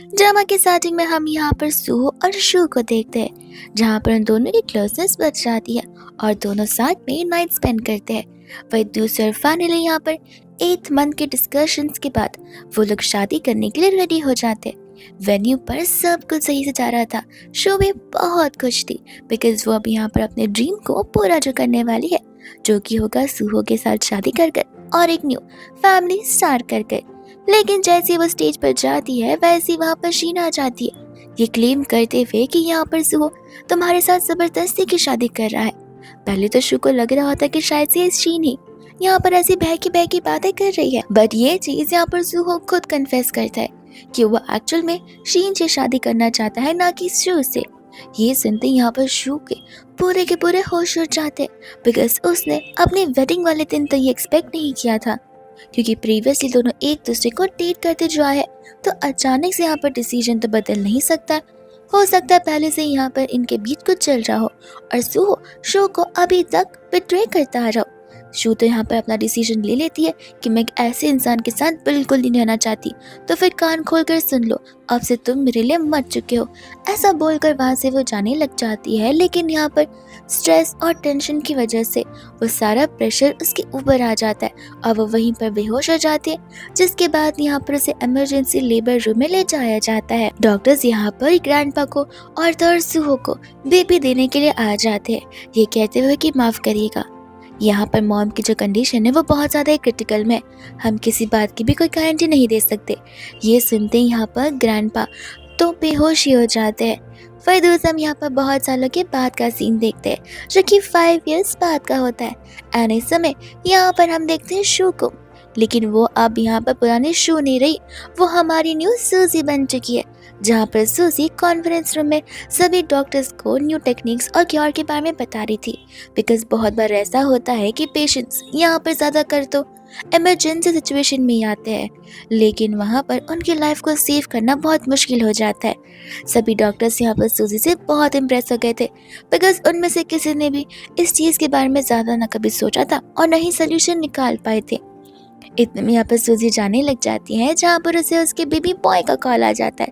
Drama के starting में हम यहाँ पर सू और शू को देखते हैं, जहाँ पर उन दोनों की क्लोजनेस बढ़ जाती है और दोनों साथ में नाइट स्पेंड करते हैं। वही दूसरी और फाइनली यहाँ पर 8th मंथ के डिस्कशंस के बाद वो लोग शादी करने के लिए रेडी हो जाते हैं। वेन्यू पर सब कुछ सही से जा रहा था। शो भी बहुत खुश थी बिकॉज वो अब यहाँ पर अपने ड्रीम को पूरा जो करने वाली है, जो कि होगा सूहो के साथ शादी कर और एक न्यू फैमिली स्टार्ट कर। लेकिन जैसे वो स्टेज पर जाती है वैसे वहाँ पर शीन आ जाती है, ये क्लेम करते हुए कि यहाँ पर सूहो तुम्हारे साथ जबरदस्ती की शादी कर रहा है। पहले तो शू को लग रहा होता कि शायद से शीन ही यहाँ पर ऐसी बहकी बातें कर रही है, बट ये चीज यहाँ पर सूहो खुद कन्फेस करता है कि वो एक्चुअल में शीन से शादी करना चाहता है, ना कि शू से। ये सुनते यहाँ पर शू के पूरे होश उड़ जाते बिकॉज उसने अपने वेडिंग वाले दिन तो ये एक्सपेक्ट नहीं किया था, क्योंकि प्रीवियसली दोनों एक दूसरे को डेट करते जो आए, तो अचानक से यहाँ पर डिसीजन तो बदल नहीं सकता। हो सकता है पहले से यहाँ पर इनके बीच कुछ चल रहा हो और सूहो शो को अभी तक बिट्रे करता आ रहा हो। शू तो यहाँ पर अपना डिसीजन ले लेती है कि मैं एक ऐसे इंसान के साथ बिल्कुल नहीं रहना चाहती, तो फिर कान खोल कर सुन लो, अब से तुम मेरे लिए मर चुके हो। ऐसा बोलकर वहाँ से वो जाने लग जाती है, लेकिन यहाँ पर स्ट्रेस और टेंशन की वजह से वो सारा प्रेशर उसके ऊपर आ जाता है और वो वहीं पर बेहोश हो जाती है, जिसके बाद यहाँ पर उसे इमरजेंसी लेबर रूम में ले जाया जाता है। डॉक्टर्स यहाँ पर ग्रैंडपा को और सूहो को बेबी देने के लिए आ जाते हैं, ये कहते हुए कि माफ करिएगा, यहाँ पर मॉम की जो कंडीशन है वो बहुत ज़्यादा क्रिटिकल में, हम किसी बात की भी कोई गारंटी नहीं दे सकते। ये सुनते ही यहाँ पर ग्रैंडपा तो बेहोश ही हो जाते हैं। फिर दोस्त हम यहाँ पर बहुत सालों के बाद का सीन देखते हैं, जो कि 5 इयर्स बाद का होता है। एंड इस समय यहाँ पर हम देखते हैं शू को, लेकिन वो अब यहाँ पर पुरानी शू नहीं रही, वो हमारी न्यू सूजी बन चुकी है। जहाँ पर सूजी कॉन्फ्रेंस रूम में सभी डॉक्टर्स को न्यू टेक्निक्स और क्योर के बारे में बता रही थी, बिकॉज बहुत बार ऐसा होता है कि पेशेंट्स यहाँ पर ज़्यादा कर तो इमरजेंसी सिचुएशन में ही आते हैं, लेकिन वहाँ पर उनकी लाइफ को सेव करना बहुत मुश्किल हो जाता है। सभी डॉक्टर्स यहाँ पर सूजी से बहुत इम्प्रेस हो गए थे, बिकॉज उनमें से किसी ने भी इस चीज़ के बारे में ज़्यादा ना कभी सोचा था और न ही सोल्यूशन निकाल पाए थे। इतने में यहाँ पर सूजी जाने लग जाती है, जहाँ पर उसे उसके बेबी बॉय का कॉल आ जाता है,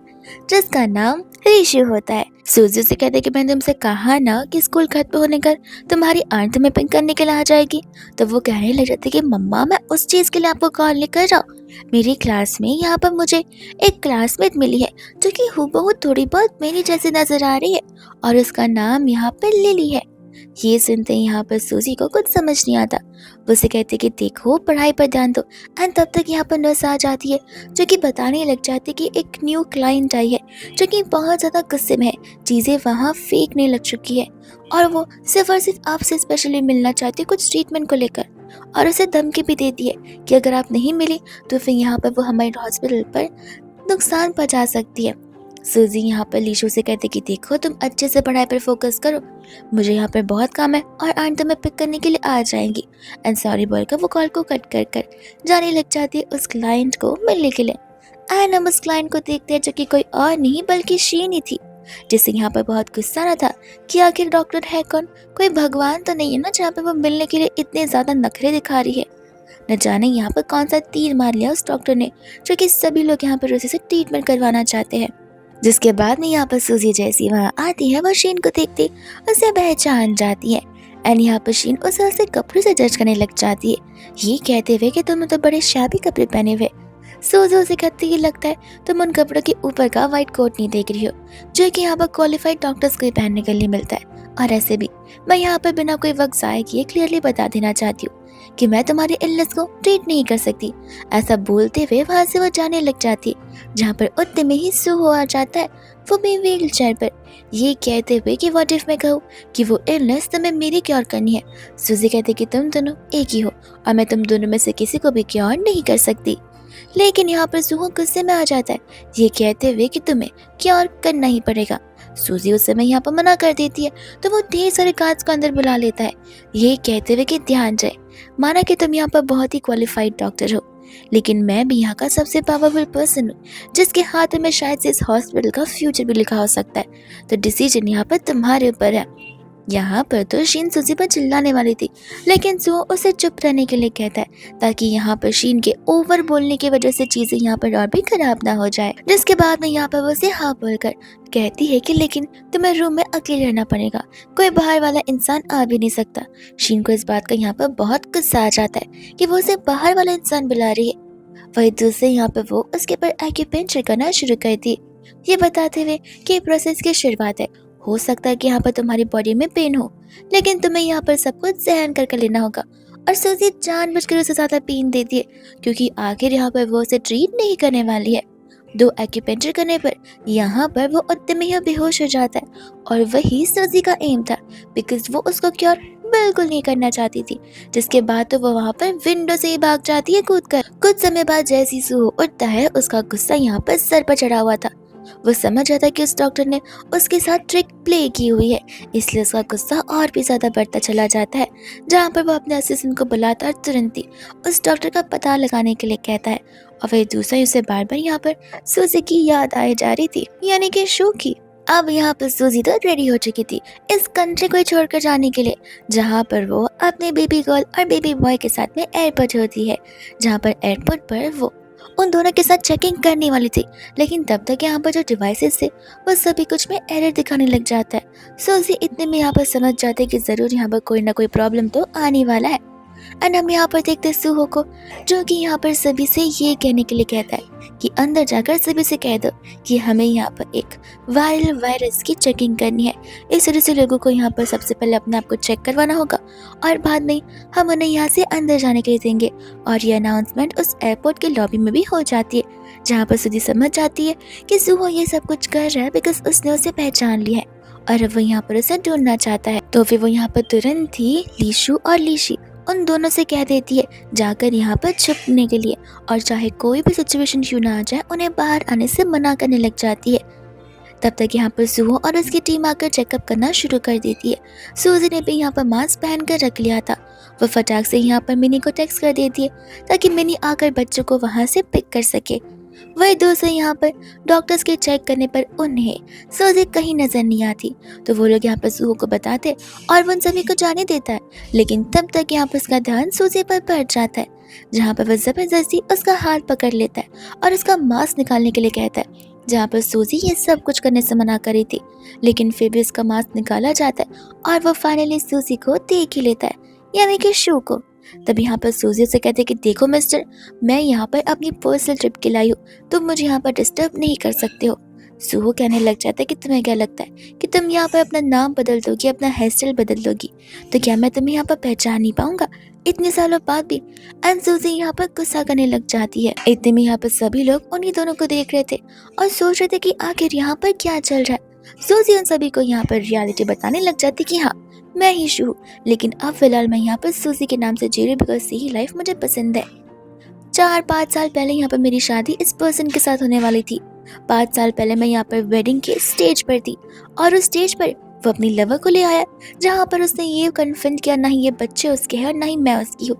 जिसका नाम ऋषि होता है। सूजी से कहते कि मैंने तुमसे कहा ना कि स्कूल खत्म होने कर तुम्हारी आंट तुम्हें पिक करने के लिए आ जाएगी, तो वो कहने लग जाती कि मम्मा मैं उस चीज़ के लिए आपको कॉल नहीं कर रहा हूँ। मेरी क्लास में यहाँ पर मुझे एक क्लासमेट मिली है जो कि हूबहू थोड़ी बहुत मेरी जैसी नजर आ रही है और उसका नाम यहाँ पर लिली है। ये सुनते ही यहाँ पर सूजी को कुछ समझ नहीं आता, वो उसे कहते कि देखो पढ़ाई पर ध्यान दो। एंड तब तक यहाँ पर नर्स आ जाती है, जो कि बताने लग जाती है कि एक न्यू क्लाइंट आई है जो कि बहुत ज़्यादा गुस्से में है, चीज़ें वहाँ फेंकने लग चुकी है और वो सिर्फ और सिर्फ आपसे स्पेशली मिलना चाहती है कुछ ट्रीटमेंट को लेकर, और उसे धमकी भी देती है कि अगर आप नहीं मिली तो फिर यहाँ पर वो हमारे हॉस्पिटल पर नुकसान पहुँचा सकती है। सूजी यहाँ पर लीशू से कहते कि देखो तुम अच्छे से पढ़ाई पर फोकस करो, मुझे यहाँ पर बहुत काम है और आंट तुम्हें पिक करने के लिए आ जाएंगी। एंड सॉरी बोलकर वो कॉल को कट कर जाने लग जाती है उस क्लाइंट को मिलने के लिए। एंड हम उस क्लाइंट को देखते हैं जो कि कोई और नहीं बल्कि शीन ही थी, जिसे यहाँ पर बहुत गुस्सा आ था कि आखिर डॉक्टर है कौन, कोई भगवान तो नहीं है ना जहाँ पे वो मिलने के लिए इतने ज़्यादा नखरे दिखा रही है। न जाने यहाँ पर कौन सा तीर मार लिया उस डॉक्टर ने, जो कि सभी लोग यहाँ पर उसी से ट्रीटमेंट करवाना चाहते हैं। जिसके बाद में यहाँ पर सूजी जैसी वहाँ आती है, वह शीन को देखती उसे पहचान जाती है। एंड यहाँ पर शीन उसे कपड़े से जज करने लग जाती है, ये कहते हुए कि तुम तो बड़े शाबी कपड़े पहने हुए। सूजी उसे कहती ही लगता है तुम उन कपड़ों के ऊपर का व्हाइट कोट नहीं देख रही हो, जो कि यहाँ पर क्वालिफाइड डॉक्टर्स को ही पहनने के लिए मिलता है। और ऐसे भी मैं यहाँ पर बिना कोई वक्त ज़ाया किए क्लियरली बता देना चाहती हूँ कि मैं तुम्हारी इलनेस को ट्रीट नहीं कर सकती। ऐसा बोलते हुए वहाँ से वो जाने लग जाती है, जहाँ पर उतने में ही सूहो आ जाता है, वो भी व्हील चेयर पर, ये कहते हुए कि व्हाट इफ मैं कहूँ कि वो इलनेस तुम्हें मेरी क्योर करनी है। सूजी कहते कि तुम दोनों एक ही हो और मैं तुम दोनों में से किसी को भी क्योर नहीं कर सकती। लेकिन यहाँ पर सूहो गुस्से में आ जाता है, ये कहते हुए कि तुम्हें क्योर करना ही पड़ेगा। सूजी उस समय यहाँ पर मना कर देती है, तो वो ढेर सारे गार्ड्स को अंदर बुला लेता है, ये कहते हुए कि ध्यान जाए, माना कि तुम यहाँ पर बहुत ही क्वालिफाइड डॉक्टर हो, लेकिन मैं भी यहाँ का सबसे पावरफुल पर्सन हूँ, जिसके हाथ में शायद से इस हॉस्पिटल का फ्यूचर भी लिखा हो सकता है, तो डिसीजन यहाँ पर तुम्हारे ऊपर है। यहाँ पर तो शीन सूजी पर चिल्लाने वाली थी, लेकिन सुहो उसे चुप रहने के लिए कहता है ताकि यहाँ पर शीन के ओवर बोलने की वजह से चीजें यहाँ पर और भी खराब ना हो जाए। जिसके बाद में यहाँ पर वो उसे हाँ बोलकर कहती है कि लेकिन तुम्हें रूम में अकेले रहना पड़ेगा, कोई बाहर वाला इंसान आ भी नहीं सकता। शीन को इस बात का यहाँ पर बहुत गुस्सा आ जाता है कि वो उसे बाहर वाला इंसान बुला रही है। वही दूसरे यहाँ पर वो उसके ऊपर एक्यूपेंचर करना शुरू कर दी, ये बताते हुए कि प्रोसेस की शुरुआत है, हो सकता है कि यहाँ पर तुम्हारी बॉडी में पेन हो, लेकिन तुम्हें यहाँ पर सब कुछ सहन करके लेना होगा। और सूजी जानबूझकर उसे ज्यादा पेन देती है क्योंकि आखिर यहाँ पर वो उसे ट्रीट नहीं करने वाली है। दो एक्यूपेंचर करने पर यहाँ पर वो उतने में ही बेहोश हो जाता है और वही सूजी का एम था, बिकॉज वो उसको क्योर बिल्कुल नहीं करना चाहती थी। जिसके बाद तो वो वहाँ पर विंडो से ही भाग जाती है कूद कर। कुछ समय बाद जैसी सूहो उठता है, उसका गुस्सा यहाँ पर सर पर चढ़ा हुआ था। वो समझ जाता है कि उस डॉक्टर ने उसके साथ ट्रिक प्ले की हुई है, इसलिए उसका गुस्सा और भी ज्यादा बढ़ता चला जाता है। जहाँ पर वो अपने असिस्टेंट को बुलाता है, तुरंत ही उस डॉक्टर का पता लगाने के लिए कहता है। और वही दूसरा ही उसे बार बार यहाँ पर सूजी की याद आई जा रही थी, यानी कि शो की। अब यहाँ पर सूजी तो रेडी हो चुकी थी इस कंट्री को छोड़कर जाने के लिए, जहाँ पर वो अपने बेबी गर्ल और बेबी बॉय के साथ में एयरपोर्ट होती है। जहाँ पर एयरपोर्ट पर वो उन दोनों के साथ चेकिंग करने वाली थी, लेकिन तब तक यहाँ पर जो डिवाइसेस थे वो सभी कुछ में एरर दिखाने लग जाता है। सूजी इतने में यहाँ पर समझ जाते कि जरूर यहाँ पर कोई ना कोई प्रॉब्लम तो आने वाला है। एंड हम यहाँ पर देखते सूहो को, जो कि यहाँ पर सभी से ये कहने के लिए कहता है कि अंदर जाकर सभी से कह दो कि हमें यहाँ पर एक वायरल वायरस की चेकिंग करनी है। इस वजह से लोगों को यहाँ पर सबसे पहले अपने आप को चेक करवाना होगा और बाद में हम उन्हें यहाँ से अंदर जाने के लिए देंगे। और ये अनाउंसमेंट उस एयरपोर्ट के लॉबी में भी हो जाती है, जहाँ पर सुधी समझ जाती है कि सूहो ये सब कुछ कर रहा है बिकॉज उसने उसे पहचान लिया है और अब वो यहाँ पर उसे ढूंढना चाहता है। तो फिर वो यहाँ पर तुरंत ही लीशु और लीशी उन दोनों से कह देती है जाकर यहाँ पर छुपने के लिए, और चाहे कोई भी सिचुएशन क्यों ना आ जाए उन्हें बाहर आने से मना करने लग जाती है। तब तक यहाँ पर सूहो और उसकी टीम आकर चेकअप करना शुरू कर देती है। सूजी ने भी यहाँ पर मास्क पहन कर रख लिया था। वो फटाक से यहाँ पर मिनी को टेक्स्ट कर देती है ताकि मिनी आकर बच्चों को वहाँ से पिक कर सके। वही दूसरे यहाँ पर डॉक्टर्स के चेक करने पर उन्हें सूजी कहीं नजर नहीं आती, तो वो लोग यहाँ पर सूहो को बताते और वो उन सभी को जाने देता है। लेकिन तब तक यहाँ पर उसका ध्यान सूजी पर पड़ जाता है, जहाँ पर वह जबरदस्ती उसका हाथ पकड़ लेता है और उसका मास्क निकालने के लिए कहता है। जहाँ पर सूजी ये सब कुछ करने से मना करी थी, लेकिन फिर भी उसका मास्क निकाला जाता है और वो फाइनली सूजी को देख ही लेता है, यानी कि शू को। तब यहाँ पर सूजी से कहते कि देखो मिस्टर, मैं यहाँ पर अपनी पर्सनल ट्रिप के लाई हूँ, तुम मुझे यहाँ पर डिस्टर्ब नहीं कर सकते हो। सूहो कहने लग जाता है कि तुम्हें क्या लगता है कि तुम यहाँ पर अपना नाम बदल दोगी, अपना हेयर स्टाइल बदल दोगी, तो क्या मैं तुम्हें यहाँ पर पहचान नहीं पाऊंगा इतने सालों बाद भी। एंड सूजी यहाँ पर गुस्सा करने लग जाती है। इतने में यहाँ पर सभी लोग उन्हीं दोनों को देख रहे थे और सोच रहे थे कि आखिर यहाँ पर क्या चल रहा है। सूजी उन सभी को यहाँ पर रियलिटी बताने लग जाती कि हाँ मैं ही शू हूँ, लेकिन अब फिलहाल मैं यहाँ पर सूजी के नाम से जी रही बिकॉज यही लाइफ मुझे पसंद है। 4-5 साल पहले यहाँ पर मेरी शादी इस पर्सन के साथ होने वाली थी। 5 साल पहले मैं यहाँ पर वेडिंग के स्टेज पर थी और उस स्टेज पर वो अपनी लवर को ले आया, जहाँ पर उसने ये कन्फर्म किया ना ही ये बच्चे उसके हैं और ना ही मैं उसकी हूँ।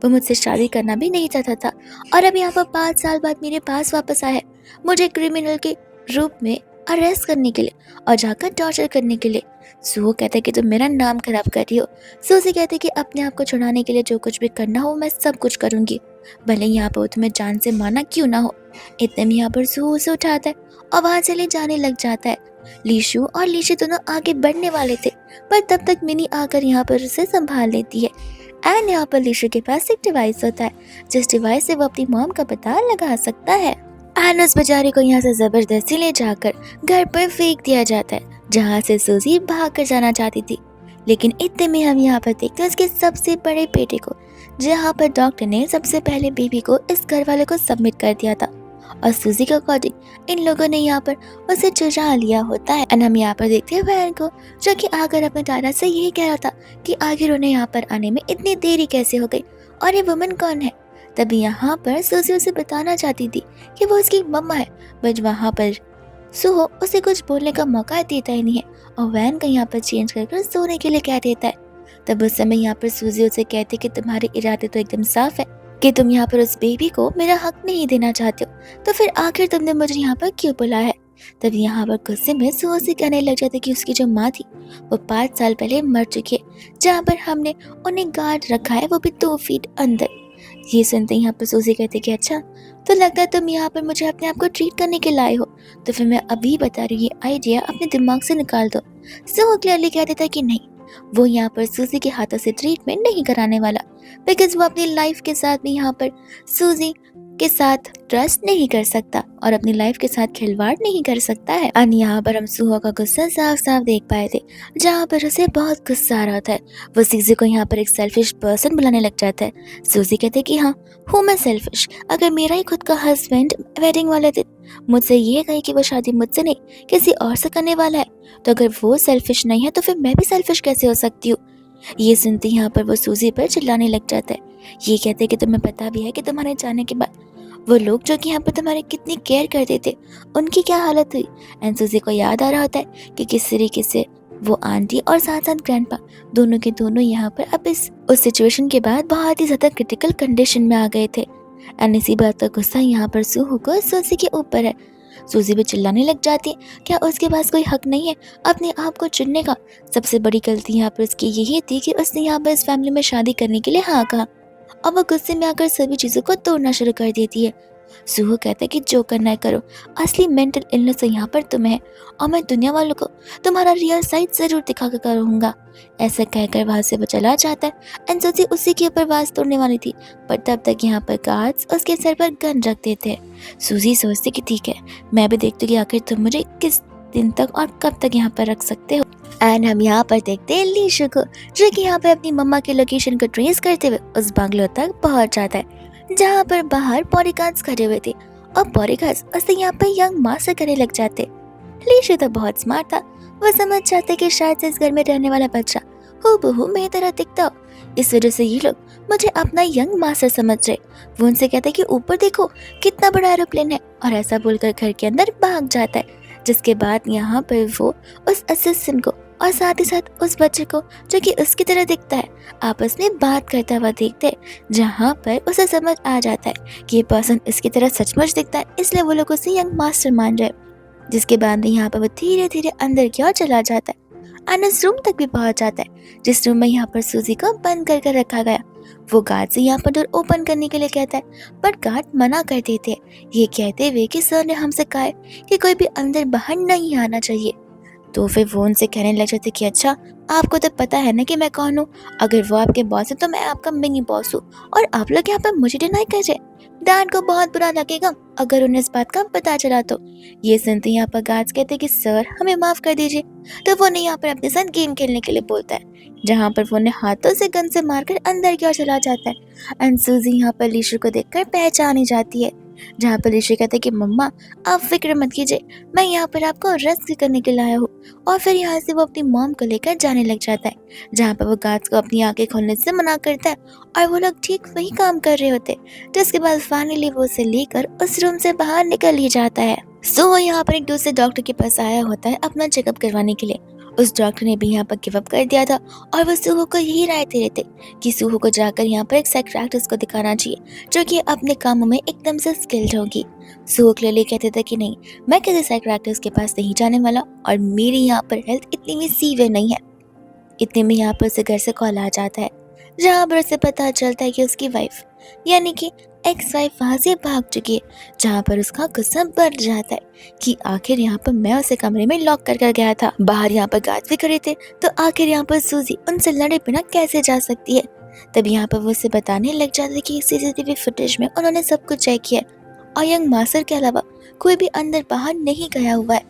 वो मुझसे शादी करना भी नहीं चाहता था और अब यहाँ पर 5 साल बाद मेरे पास वापस आया है, मुझे क्रिमिनल के रूप में अरेस्ट करने के लिए और जाकर टॉर्चर करने के लिए। सूहो कहते कि तुम मेरा नाम खराब कर रही हो। सूजी कहते कि अपने आप को छुड़ाने के लिए जो कुछ भी करना हो मैं सब कुछ करूंगी, भले यहाँ पर तुम्हें जान से मारना क्यों ना हो। इतने में यहाँ पर सूहो उसे उठाता है और वहां से ले जाने लग जाता है। लीशु और लीशी दोनों आगे बढ़ने वाले थे, पर तब तक मिनी आकर यहाँ पर उसे संभाल लेती है। एंड यहाँ पर लीशु के पास एक डिवाइस होता है, जिस डिवाइस से वो अपनी मॉम का पता लगा सकता है। एंड उस बेचारे को यहाँ से जबरदस्ती ले जाकर घर पर फेंक दिया जाता है, जहाँ से सूजी भाग कर जाना चाहती थी। लेकिन इतने में हम यहाँ पर देखते हैं उसके सबसे बड़े बेटे को, जहाँ पर डॉक्टर ने सबसे पहले बेबी को इस घर वाले को सबमिट कर दिया था और सूजी के अकॉर्डिंग इन लोगों ने यहाँ पर उसे चुरा लिया होता है। एंड हम यहाँ पर देखते हैं बहन को, जो कि आकर अपने दादा से यही कह रहा था कि आखिर उन्हें यहाँ पर आने में इतनी देरी कैसे हो गई और ये वुमन कौन है। तभी यहाँ पर सूजी उसे बताना चाहती थी कि वो उसकी मम्मा है, बट वहाँ पर सूहो उसे कुछ बोलने का मौका देता ही नहीं है और वैन का यहाँ पर चेंज कर सोने के लिए कह देता है। तब उस समय यहाँ पर सूजी उसे कहती कि तुम्हारे इरादे तो एकदम साफ है कि तुम यहाँ पर उस बेबी को मेरा हक नहीं देना चाहते हो, तो फिर आखिर तुमने मुझे यहाँ पर क्यों बुलाया है। तब यहाँ पर गुस्से में सू से कहने लग जाता है कि उसकी जो माँ थी वो 5 साल पहले मर चुकी है, जहाँ पर हमने उन्हें गार्ड रखा है, वो भी 2 फीट अंदर। ये सुनते ही यहाँ पर सूजी कहती कि अच्छा, तो लगता है तुम यहाँ पर मुझे अपने आप को ट्रीट करने के लाए हो, तो फिर मैं अभी बता रही हूँ, ये आइडिया अपने दिमाग से निकाल दो। सो क्लियरली कह देता है कि नहीं, वो यहाँ पर सूजी के हाथों से ट्रीटमेंट नहीं कराने वाला, बिकॉज वो अपनी लाइफ के साथ भी यहाँ पर सूजी के साथ ट्रस्ट नहीं कर सकता और अपनी लाइफ के साथ खिलवाड़ नहीं कर सकता है। और यहाँ पर हम सुहा का गुस्सा साफ साफ देख पाए थे, जहाँ पर उसे बहुत गुस्सा आ रहा होता है। वो सूजी को यहाँ पर एक सेल्फिश पर्सन बुलाने लग जाता है। सूजी कहते कि हाँ, हूँ मैं सेल्फिश। अगर मेरा ही खुद का हस्बैंड वेडिंग वाले दिन मुझसे ये कहे कि वो शादी मुझसे नहीं किसी और से करने वाला है, तो अगर वो सेल्फिश नहीं है तो फिर मैं भी सेल्फिश कैसे हो सकती हूँ। ये सुनते यहाँ पर वो सूजी पर चिल्लाने लग जाता है। ये कहते कि तुम्हें पता भी है कि तुम्हारे जाने के बाद वो लोग जो कि यहाँ पर तुम्हारी कितनी केयर करते थे, उनकी क्या हालत हुई। एंड सूजी को याद आ रहा होता है कि किस तरीके से वो आंटी और साथ साथ ग्रैंडपा दोनों के दोनों यहाँ पर अब उस सिचुएशन के बाद बहुत ही ज्यादा क्रिटिकल कंडीशन में आ गए थे। एंड इसी बात का गुस्सा यहाँ पर सूहू को सूजी के ऊपर है। सूजी भी चिल्लाने लग जाती है, क्या उसके पास कोई हक नहीं है अपने आप को चुनने का। सबसे बड़ी गलती यहाँ पर उसकी यही थी कि उसने यहाँ पर इस फैमिली में शादी करने के लिए हाँ कहा, और वो गुस्से में आकर सभी चीजों को तोड़ना शुरू कर देती है। सूहू कहता है कि जो करना है करो, असली मेंटल इलनेस यहाँ पर तुम्हें है, और मैं दुनिया वालों को तुम्हारा रियल साइड जरूर दिखा कर रहूंगा। ऐसा कहकर वहां से वो चला जाता है। एंड सूजी उसी के ऊपर आवाज तोड़ने वाली थी, पर तब तक यहाँ पर गार्ड्स उसके सर पर गन रख देते हैं। सूजी सोचती कि ठीक है, मैं भी देखती हूँ कि आखिर तुम मुझे किस दिन तक और कब तक यहाँ पर रख सकते हो। एंड हम यहाँ पर देखते हैं लीशु को, जो कि यहाँ पे अपनी मम्मा के लोकेशन को ट्रेस करते हुए उस बंगलो तक पहुंच जाता है, जहाँ पर बाहर बॉडीगार्ड्स खड़े हुए थे और बॉडीगार्ड्स उससे यहाँ पर यंग मास्टर करने लग जाते। लीशु तो बहुत स्मार्ट था, वो समझ जाते कि शायद से इस घर में रहने वाला बच्चा हूबहू मेरी तरह दिखता हो, इस वजह से ये लोग मुझे अपना यंग मास्टर समझ रहे। वो उनसे कहते कि ऊपर देखो कितना बड़ा एरोप्लेन है, और ऐसा बोलकर घर के अंदर भाग जाता है। जिसके बाद यहाँ पर वो उस असिस्टेंट को और साथ ही साथ उस बच्चे को जो कि उसकी तरह दिखता है आपस में बात करता हुआ देखते हैं, जहाँ पर उसे समझ आ जाता है कि ये पर्सन इसकी तरह सचमुच दिखता है, इसलिए वो लोग उसे यंग मास्टर मान रहे। जिसके बाद यहाँ पर वो धीरे धीरे अंदर की ओर चला जाता है और उस रूम तक भी पहुंच जाता है जिस रूम में यहाँ पर सूजी को बंद कर रखा गया। वो गार्ड से यहाँ पर डोर ओपन करने के लिए कहता है, पर गार्ड मना कर देते हैं, ये कहते हुए कि सर ने हमसे कहा है कि कोई भी अंदर बाहर नहीं आना चाहिए। तो फिर वो उनसे कहने लग जाते कि अच्छा, आपको तो पता है ना कि मैं कौन हूँ, अगर वो आपके बॉस है तो मैं आपका मिनी बॉस हूँ, और आप लोग यहाँ पर मुझे डिनाई कर रहे। डैड को बहुत बुरा लगेगा अगर उन्हें इस बात का पता चला तो। ये सुनते यहाँ पर गार्ड्स कहते कि सर हमें माफ कर दीजिए। तो वो यहाँ पर अपने साथ गेम खेलने के लिए बोलता है, जहाँ पर वो उन्हें हाथों से गन से मारकर अंदर की ओर चला जाता है। एंड सूजी यहाँ पर लीशु को देखकर पहचानी जाती है, जहाँ पर लीशु कहते कि मम्मा आप फिक्र मत कीजिए, मैं यहाँ पर आपको रेस्क्यू करने के लिए आया हूँ। और फिर यहाँ से वो अपनी मॉम को लेकर जाने लग जाता है, जहाँ पर वो गार्ड्स को अपनी आंखें खोलने से मना करता है, और वो लोग ठीक वही काम कर रहे होते। जिसके बाद फाइनली वो उसे लेकर उस रूम से बाहर निकल ही जाता है। सो वो यहाँ पर एक दूसरे डॉक्टर के पास आया होता है अपना चेकअप करवाने के लिए। उस डॉक्टर ने भी यहाँ पर गिव अप कर दिया था, और वो सूहू को यही राय दे रहे थे कि सूहू को जाकर यहाँ पर एक साइकियाट्रिस्ट को दिखाना चाहिए जो कि अपने कामों में एकदम से स्किल्ड होगी। सूहू क्लियरली कहते थे कि नहीं, मैं किसी साइकियाट्रिस्ट के पास नहीं जाने वाला, और मेरी यहाँ पर हेल्थ इतनी भी सीवियर नहीं है। इतने में यहाँ पर उसे घर से कॉल आ जाता है, जहाँ पर उसे पता चलता है कि उसकी वाइफ यानी कि एक्स वाइफ वहाँ से भाग चुकी है, जहाँ पर उसका गुस्सा बढ़ जाता है कि आखिर यहाँ पर मैं उसे कमरे में लॉक कर गया था, बाहर यहाँ पर गार्ड्स भी खड़े थे, तो आखिर यहाँ पर सूजी उनसे लड़े बिना कैसे जा सकती है। तब यहाँ पर वो उसे बताने लग जाते हैं कि सीसीटीवी फुटेज में उन्होंने सब कुछ चेक किया और यंग मास्टर के अलावा कोई भी अंदर बाहर नहीं गया हुआ है,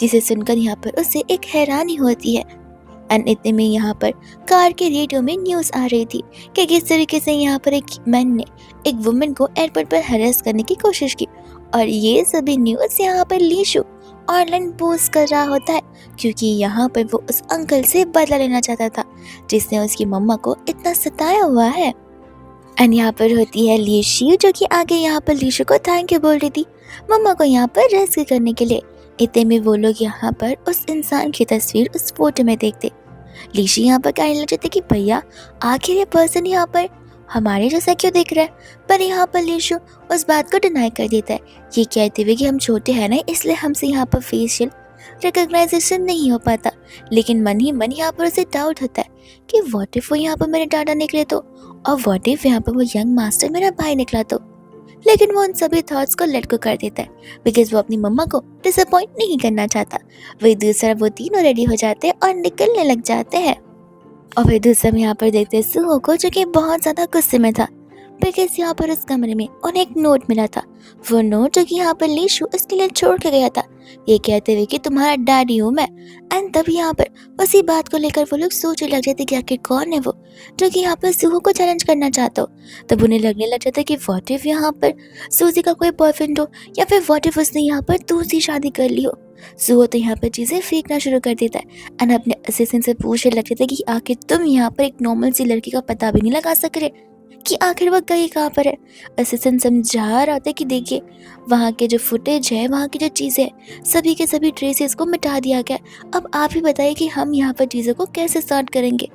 जिसे सुनकर यहाँ पर उसे एक हैरानी होती है। एंड इतने में यहाँ पर कार के रेडियो में न्यूज़ आ रही थी कि किस तरीके से यहाँ पर एक मैन ने एक वुमेन को एयरपोर्ट पर हरेस करने की कोशिश की, और ये सभी न्यूज़ यहाँ पर लीशु ऑनलाइन पोस्ट कर रहा होता है, क्योंकि यहाँ पर वो उस अंकल से बदला लेना चाहता था जिसने उसकी मम्मा को इतना सताया हुआ है। एंड यहाँ पर होती है लीशु, जो कि आगे यहाँ पर लीशु को थैंक यू बोल रही थी मम्मा को यहाँ पर रेस्क्यू करने के लिए। इतने में वो लोग यहाँ पर उस इंसान की तस्वीर उस फोटो में देखते। लीशी यहाँ पर कहने लग जाती कि भैया आखिर ये पर्सन यहाँ पर हमारे जैसा क्यों दिख रहा है? पर यहाँ पर लीशु उस बात को डिनाई कर देता है, ये कहते हुए कि हम छोटे हैं ना, इसलिए हमसे यहाँ पर फेशियल रिकॉग्नाइजेशन नहीं हो पाता। लेकिन मन ही मन यहाँ पर उसे डाउट होता है कि व्हाट इफ वो यहाँ पर मेरे डाटा निकले तो, और व्हाट इफ यहाँ पर वो यंग मास्टर मेरा भाई निकला तो। लेकिन वो उन सभी थॉट्स को लेट गो कर देता है, बिकॉज वो अपनी मम्मा को डिसअपॉइंट नहीं करना चाहता। वही दूसरा वो तीनों रेडी हो जाते हैं और निकलने लग जाते हैं। और फिर दूसरा में यहाँ पर देखते हैं सुहो को, जो कि बहुत ज्यादा गुस्से में था, बिकॉज यहाँ पर उस कमरे में उन्हें एक नोट मिला था। वो नोट जो कि यहाँ पर लीशु उसके लिए छोड़ के गया था, ये कहते हुए कि तुम्हारा डैडी हूँ मैं। एंड तब यहाँ पर उसी बात को लेकर वो लोग सोचने लग जाते कि आखिर कौन है वो जो कि यहाँ पर सुहो को चैलेंज करना चाहता हो। तब उन्हें लगने लग जाता कि व्हाट इफ यहाँ पर सूजी का कोई बॉयफ्रेंड हो, या फिर व्हाट इफ उसने यहाँ पर दूसरी शादी कर ली हो। सुहो तो यहाँ पर चीजें फेंकना शुरू कर देता है एंड अपने असिस्टेंट से पूछने लग जाता है कि आखिर तुम यहाँ पर एक नॉर्मल सी लड़की का पता भी नहीं लगा सक रहे कि आखिर वह गई कहाँ पर है। असिस्टेंट समझा रहा था कि देखिए, वहाँ के जो फुटेज है, वहाँ की जो चीज़ें हैं, सभी के सभी ट्रेसेस को मिटा दिया गया। अब आप ही बताइए कि हम यहाँ पर चीज़ों को कैसे सॉर्ट करेंगे।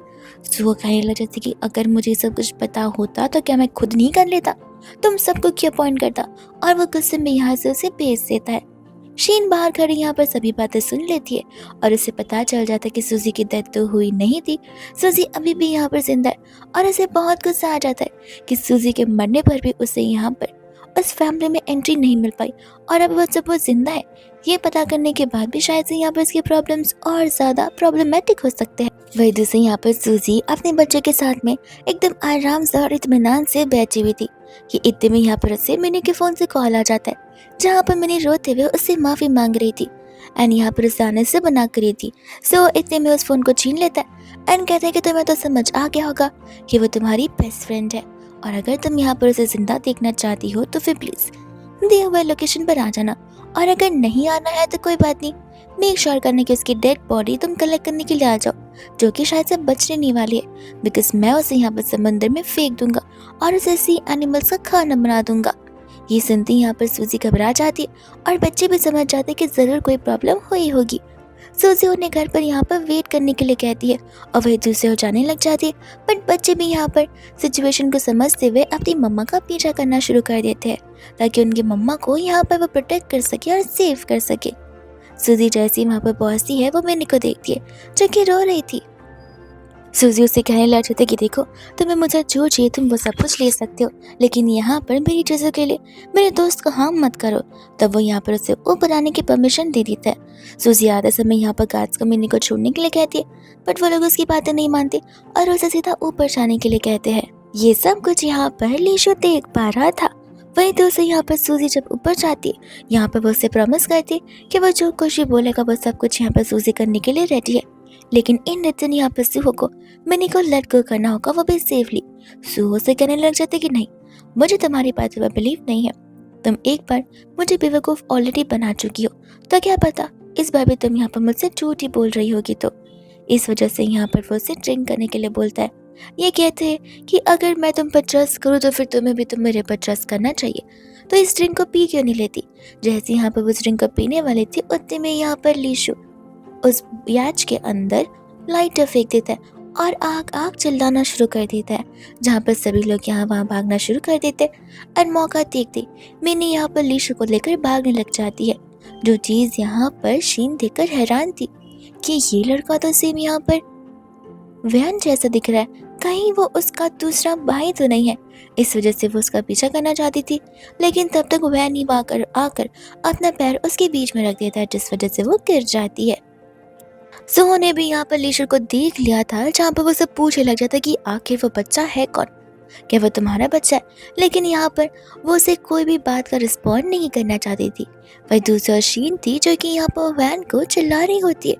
सुबह कहने लग जाती कि अगर मुझे सब कुछ पता होता तो क्या मैं खुद नहीं कर लेता, तुम सबको क्यों अपॉइंट करता। और वो गुस्से में यहाँ से उसे भेज देता है। शीन बाहर खड़ी यहाँ पर सभी बातें सुन लेती है और उसे पता चल जाता है कि सूजी की डेथ तो हुई नहीं थी, सूजी अभी भी यहाँ पर जिंदा है। और उसे बहुत गुस्सा आ जाता है कि सूजी के मरने पर भी उसे यहाँ पर उस फैमिली में एंट्री नहीं मिल पाई, और अब वो जब वो जिंदा है ये पता करने के बाद भी शायद से यहाँ पर इसके प्रॉब्लम्स और ज़्यादा प्रॉब्लमेटिक हो सकते हैं। वही दूसरी यहाँ पर सूजी अपने बच्चे के साथ में एकदम आराम से और इत्मीनान से बैठी हुई थी कि इतने में यहाँ पर उसे मिनी के फ़ोन से कॉल आ जाता है, जहाँ पर मिनी रोते हुए उससे माफ़ी मांग रही थी एंड यहाँ पर उसे आने से मना कर रही थी। सो इतने में उस फ़ोन को छीन लेता है एंड कहता है कि तुम्हें तो समझ आ गया होगा कि वो तुम्हारी बेस्ट फ्रेंड है, और अगर तुम यहाँ पर उसे जिंदा देखना चाहती हो तो फिर प्लीज़ दिए हुए लोकेशन पर आ जाना, और अगर नहीं आना है तो कोई बात नहीं, मेक श्योर करने की उसकी डेड बॉडी तुम कलेक्ट करने के लिए आ जाओ, जो कि शायद से बचने नहीं वाली है, बिकॉज मैं उसे यहाँ पर समंदर में फेंक दूंगा और उसे सी एनिमल्स का खाना बना दूंगा। ये सुनते ही यहाँ पर सूजी घबरा जाती है और बच्चे भी समझ जाते हैं कि ज़रूर कोई प्रॉब्लम हुई होगी। सूजी उन्हें घर पर यहाँ पर वेट करने के लिए कहती है और वही दूसरे हो जाने लग जाती है, बट बच्चे भी यहाँ पर सिचुएशन को समझते हुए अपनी मम्मा का पीछा करना शुरू कर देते हैं ताकि उनकी मम्मा को यहाँ पर वो प्रोटेक्ट कर सके और सेव कर सके। सूजी जैसे ही वहाँ पर पहुँचती है वो मिनी को देखती है जो कि रो रही थी। सूजी उसे कहने लग जाती है कि देखो, तुम्हें मुझे जो चाहिए तुम वो सब कुछ ले सकते हो, लेकिन यहाँ पर मेरी चीज़ों के लिए मेरे दोस्त को हार्म मत करो। तब वो यहाँ पर उसे ऊपर आने की परमिशन दे देता है। सूजी आधे समय यहाँ पर गार्ड्स को मिनी को छोड़ने के लिए कहती है, बट वो लोग उसकी बातें नहीं मानते और उसे सीधा ऊपर जाने के लिए कहते हैं। ये सब कुछ यहाँ पर लीशु देख पा रहा था। वही दूसरी यहाँ पर सूजी जब ऊपर जाती है, यहाँ पर वो उसे प्रॉमिस करती है कि वो जो कुछ भी बोलेगा वो सब कुछ यहाँ पर सूजी करने के लिए रेडी है, लेकिन इन रिटर्न यहाँ पर सुहो को मिनी को लेट गो करना होगा, वो भी सेफली। सुहो से कहने लग जाते कि नहीं, मुझे तुम्हारी बातों पर बिलीव नहीं है, तुम एक बार मुझे बेवकूफ़ ऑलरेडी बना चुकी हो, तो क्या पता इस बार भी तुम यहाँ पर मुझसे झूठ ही बोल रही होगी। तो इस वजह से यहाँ पर वो उसे ड्रिंक करने के लिए बोलता है। ये कहते हैं कि अगर मैं तुम पर ट्रस्ट करूँ तो फिर तुम्हें भी मेरे पर ट्रस्ट करना चाहिए, तो इस ड्रिंक को पी क्यों नहीं लेती। जैसे यहाँ पर उस ड्रिंक को पीने वाली थी उतने में यहाँ पर लीशु उस याच के अंदर लाइटर फेंक देता है और आग आग चिल्लाना शुरू कर देता है, जहाँ पर सभी लोग यहाँ वहाँ भागना शुरू कर देते हैं। और मौका देखते मिनी यहाँ पर लीशु को लेकर भागने लग जाती है, जो चीज़ यहाँ पर शीन देखकर हैरान थी कि ये लड़का तो सेम यहाँ पर वैन जैसा दिख रहा है, कहीं वो उसका दूसरा भाई तो नहीं है। इस वजह से वो उसका पीछा करना चाहती थी, लेकिन तब तक वैन ही आकर अपना पैर उसके बीच में रख देता है, जिस वजह से वो गिर जाती है। सुहो ने भी यहाँ पर लीशु को देख लिया था, जहाँ पर वो सब पूछने लग जाता कि आखिर वो बच्चा है कौन, क्या वो तुम्हारा बच्चा है। लेकिन यहाँ पर वो उसे कोई भी बात का रिस्पॉन्ड नहीं करना चाहती थी। वही दूसरा शीन थी जो कि यहाँ पर वैन को चिल्ला रही होती है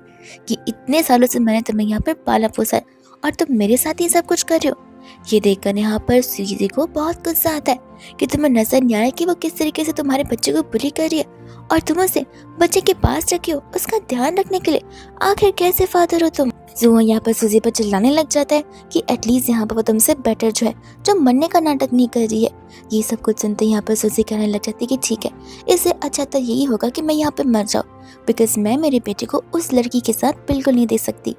कि इतने सालों से मैंने तुम्हें यहाँ पर पाला पोसा है और तुम मेरे साथ ये सब कुछ कर रहे हो। ये देखकर यहाँ पर सूजी को बहुत गुस्सा आता है कि तुम्हें नजर नहीं आ रहा कि वो किस तरीके से तुम्हारे बच्चे को बुली कर रही है, और तुम उसे बच्चे के पास रखे हो उसका ध्यान रखने के लिए। आखिर कैसे फादर हो तुम। जुआ यहाँ पर सूजी पर चिल्लाने लग जाता है कि एटलीस्ट यहाँ पर वो तुमसे बेटर जो है, जो मरने का नाटक नहीं कर रही है। ये सब कुछ सुनते यहाँ पर सूजी कहने लग जाती है कि ठीक है, इससे अच्छा तो यही होगा कि मैं यहाँ पर मर जाऊँ, बिकॉज मैं मेरे बेटे को उस लड़की के साथ बिल्कुल नहीं दे सकती।